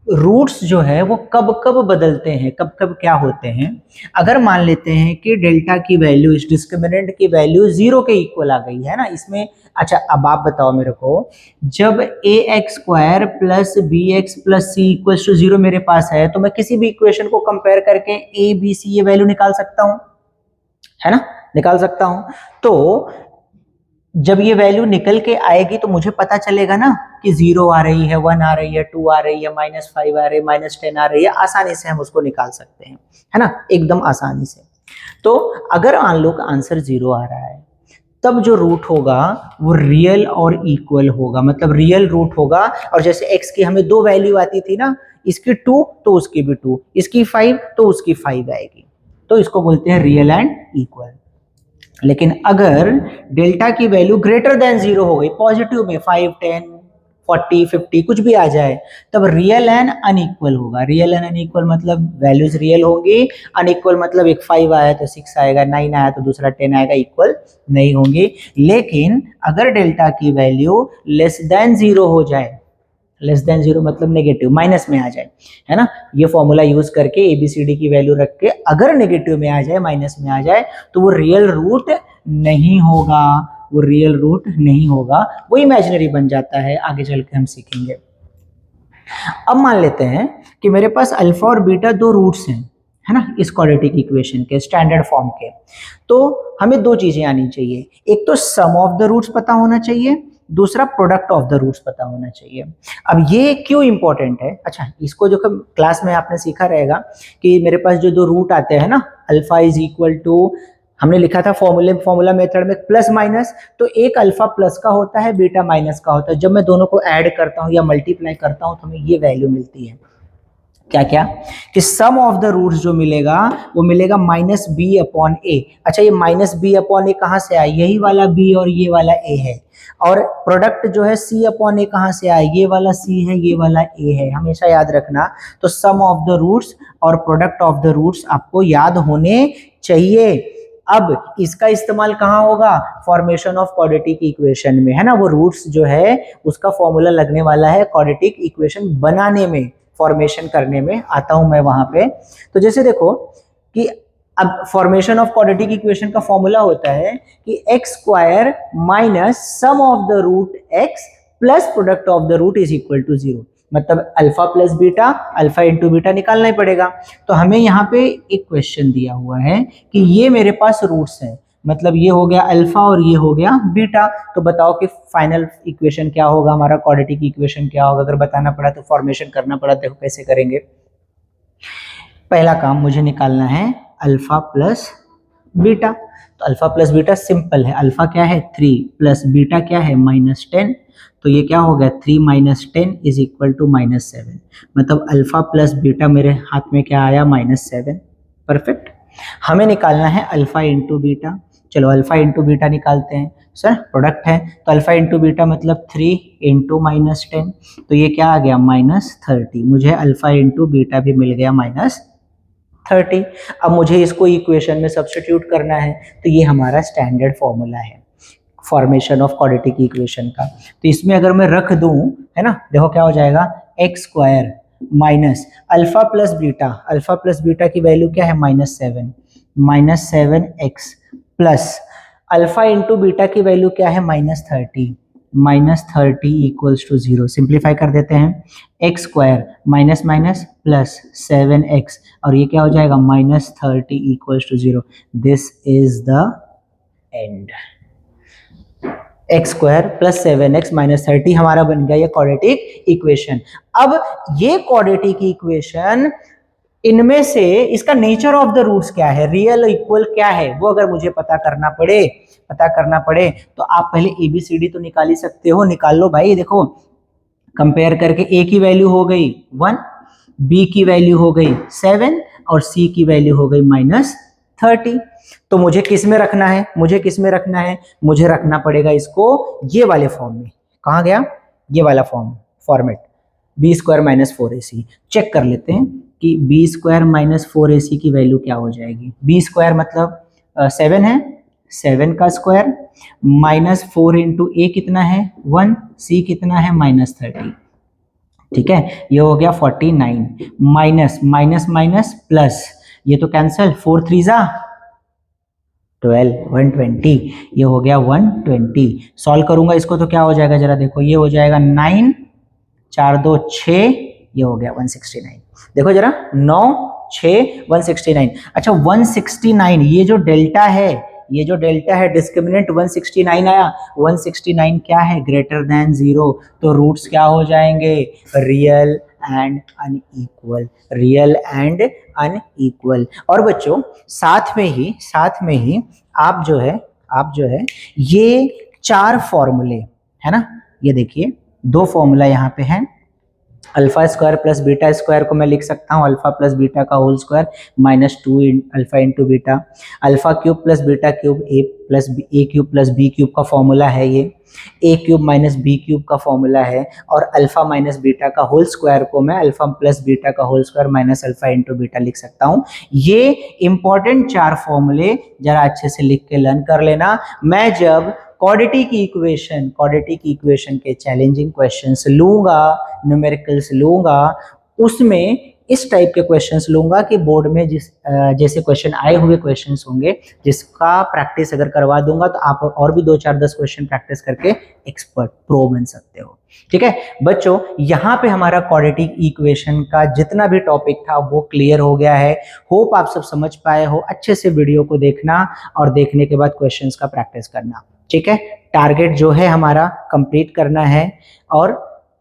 रूट्स जो है वो कब कब बदलते हैं, कब कब क्या होते हैं? अगर मान लेते हैं कि डेल्टा की वैल्यू, इस डिस्क्रिमिनेंट की वैल्यू 0 के इक्वल आ गई, है ना इसमें। अच्छा, अब आप बताओ मेरे को, जब ax square plus bx plus c equal to 0 मेरे पास है, तो मैं किसी भी इक्वेशन को कंपेयर करके a b c ये वैल्यू निकाल सकता हूं, है ना, निकाल सकता हूं। तो जब ये वैल्यू निकल के आएगी तो मुझे पता चलेगा ना कि 0 आ रही है, 1 आ रही है, 2 आ रही है, -5 आ रही है, -10 आ रही है। आसानी से हम उसको निकाल सकते हैं, है ना, एकदम आसानी से। तो अगर मान लो आंसर 0 आ रहा है, तब जो रूट होगा वो रियल और इक्वल होगा, मतलब रियल रूट होगा। और जैसे x की हमें 2 वैल्यू आती थी ना, इसकी 2 तो उसकी भी 2, इसकी 5 तो उसकी 5 आएगी, तो इसको बोलते हैं रियल एंड इक्वल। लेकिन अगर डेल्टा की वैल्यू ग्रेटर देन 0 हो गई, पॉजिटिव में 5, 10, 40, 50 कुछ भी आ जाए, तब रियल एंड अनइक्वल होगा। रियल एंड अनइक्वल मतलब वैल्यूज रियल होंगी, अनइक्वल मतलब एक 5 आया तो 6 आएगा, 9 आया तो दूसरा 10 आएगा, इक्वल नहीं होंगी। लेकिन अगर डेल्टा की वैल्यू लेस देन 0 हो जाए, लेस देन 0 मतलब नेगेटिव, माइनस में आ जाए, है ना, ये फॉर्मूला यूज करके ABCD की वैल्यू रख के अगर नेगेटिव में आ जाए, माइनस में आ जाए, तो वो रियल रूट नहीं होगा, वो रियल रूट नहीं होगा, वो इमेजिनरी बन जाता है। आगे चल के हम सीखेंगे। अब मान लेते हैं कि मेरे पास अल्फा और बीटा दो रूट्स हैं, है ना, इस क्वाड्रेटिक इक्वेशन के स्टैंडर्ड फॉर्म के। तो हमें दो चीजें आनी चाहिए, एक तो सम ऑफ द रूट्स पता होना चाहिए, दूसरा प्रोडक्ट ऑफ द रूट्स पता होना चाहिए। अब ये क्यों इंपॉर्टेंट है? अच्छा, इसको जो क्लास में आपने सीखा रहेगा कि मेरे पास जो दो रूट आते हैं ना, अल्फा इज इक्वल टू, हमने लिखा था फॉर्मूला मेथड में प्लस माइनस, तो एक अल्फा प्लस का होता है, बीटा माइनस का होता है। जब मैं दोनों को ऐड करता हूं या मल्टीप्लाई करता हूं तो हमें ये वैल्यू मिलती है, क्या क्या, कि सम ऑफ द रूट्स जो मिलेगा वो मिलेगा माइनस बी अपॉन ए। अच्छा, ये माइनस बी अपॉन ए कहां से आया? यही वाला बी और ये वाला ए है। और प्रोडक्ट जो है सी अपॉन ए कहां से आया? ये वाला सी है, ये वाला ए है, हमेशा याद रखना। तो सम ऑफ द रूट्स और प्रोडक्ट ऑफ द रूट्स आपको याद होने चाहिए। अब इसका इस्तेमाल कहाँ होगा? फॉर्मेशन ऑफ क्वाड्रेटिक इक्वेशन में, है ना। वो रूट्स जो है उसका फॉर्मूला लगने वाला है क्वाड्रेटिक इक्वेशन बनाने में, फॉर्मेशन करने में आता हूं मैं वहां पे। तो जैसे देखो कि अब फॉर्मेशन ऑफ क्वाड्रेटिक इक्वेशन का फॉर्मूला होता है कि x square minus sum of the root x plus product of the root is equal to 0। मतलब alpha plus beta, alpha into beta निकालना ही पड़ेगा। तो हमें यहाँ पे एक क्वेश्चन दिया हुआ है कि ये मेरे पास रूट्स हैं, मतलब ये हो गया अल्फा और ये हो गया बीटा। तो बताओ कि फाइनल इक्वेशन क्या होगा, हमारा क्वाड्रेटिक इक्वेशन क्या होगा? अगर बताना पड़ा तो फॉर्मेशन करना पड़ा, देखो कैसे करेंगे। पहला काम मुझे निकालना है अल्फा प्लस बीटा। तो अल्फा प्लस बीटा सिंपल है, अल्फा क्या है 3 प्लस बीटा क्या है -10। तो ये क्या हो गया 3 माइनस 10 इज इक्वल टू -7। मतलब अल्फा प्लस बीटा मेरे हाथ में क्या आया? -7। परफेक्ट। हमें निकालना है अल्फा इंटू बीटा। चलो अल्फा इंटू बीटा निकालते हैं। सर प्रोडक्ट है तो अल्फा इंटू बीटा मतलब 3 इंटू -10, तो ये क्या आ गया -30। मुझे अल्फा इंटू बीटा भी मिल गया -30। अब मुझे इसको इक्वेशन में सब्स्टिट्यूट करना है, तो ये हमारा स्टैंडर्ड फॉर्मूला है फॉर्मेशन ऑफ क्वाड्रेटिक इक्वेशन का। तो इसमें अगर मैं रख दूं, है ना, देखो क्या हो जाएगा, x square minus alpha plus beta, alpha plus beta की वैल्यू क्या है -7 x plus alpha into beta की वैल्यू क्या है -30 इक्वल्स टू 0। सिंप्लीफाई कर देते हैं, x square minus minus plus 7x और ये क्या हो जाएगा -30 equals to 0। This is the end. X square plus 7x minus 30 हमारा बन गया ये क्वाड्रेटिक इक्वेशन। अब ये क्वाड्रेटिक इक्वेशन, इनमें से इसका नेचर ऑफ द रूट्स क्या है, रियल इक्वल क्या है, वो अगर मुझे पता करना पड़े तो आप पहले एबीसीडी तो निकाल ही सकते हो, निकाल लो भाई। देखो कंपेयर करके ए की वैल्यू हो गई 1, बी की वैल्यू हो गई 7 और सी की वैल्यू हो गई -30। तो मुझे किस में रखना है? मुझे रखना पड़ेगा इसको ये वाले फॉर्म में। कहाँ गया ये वाला format, b square minus 4ac। Check कर लेते हैं कि बी स्क्वायर माइनस 4ac की वैल्यू क्या हो जाएगी। बी स्क्वायर मतलब 7 है, 7 का स्क्वायर -4 इंटू ए कितना है 1, सी कितना है -30। ठीक है, ये हो गया 49 माइनस माइनस माइनस प्लस, ये तो कैंसल, 4 3 जा 12, 120, ये हो गया 120। सॉल्व करूंगा इसको तो क्या हो जाएगा जरा देखो, ये हो जाएगा 9 4 2 6, ये हो गया 169। देखो जरा 9 6 169। अच्छा 169, ये जो डेल्टा है डिस्क्रिमिनेंट 169 आया, 169 क्या है ग्रेटर देन 0। तो रूट्स क्या हो जाएंगे रियल एंड अनइक्वल। और बच्चों साथ में ही आप जो है ये 4 फॉर्मूले, है ना, ये देखिए 2 फॉर्मूला यहाँ पे हैं। Alpha square plus beta square को मैं लिख सकता हूँ अल्फा प्लस बीटा का whole square -2 alpha into beta. Alpha cube plus beta cube A cube plus B cube का फॉर्मूला है, ये A cube minus B cube का फॉर्मूला है। और अल्फा माइनस बीटा का होल स्क्वायर को मैं अल्फा प्लस बीटा का whole square minus alpha into beta लिख सकता हूँ। ये इंपॉर्टेंट 4 फॉर्मूले जरा अच्छे से लिख के लर्न कर लेना। मैं जब क्वाड्रेटिक इक्वेशन के चैलेंजिंग क्वेश्चंस लूंगा, न्यूमेरिकल्स लूंगा, उसमें इस टाइप के क्वेश्चंस लूंगा कि बोर्ड में जैसे क्वेश्चन आए हुए क्वेश्चंस होंगे, जिसका प्रैक्टिस अगर करवा दूंगा तो आप और भी 2-4-10 क्वेश्चन प्रैक्टिस करके एक्सपर्ट प्रो बन सकते हो। ठीक है बच्चों, यहाँ पे हमारा क्वाड्रेटिक इक्वेशन का जितना भी टॉपिक था वो क्लियर हो गया है। होप आप सब समझ पाए हो। अच्छे से वीडियो को देखना और देखने के बाद क्वेश्चंस का प्रैक्टिस करना। ठीक है, टारगेट जो है हमारा कंप्लीट करना है और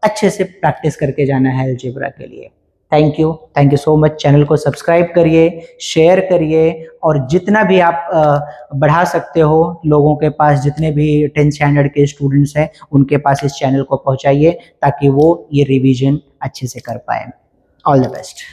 अच्छे से प्रैक्टिस करके जाना है अलजेब्रा के लिए। Thank you so much. Channel को सब्सक्राइब करिए, शेयर करिए और जितना भी आप बढ़ा सकते हो लोगों के पास, जितने भी 10th स्टैंडर्ड के स्टूडेंट्स हैं उनके पास इस चैनल को पहुंचाइए ताकि वो ये रिवीजन अच्छे से कर पाए। All the best.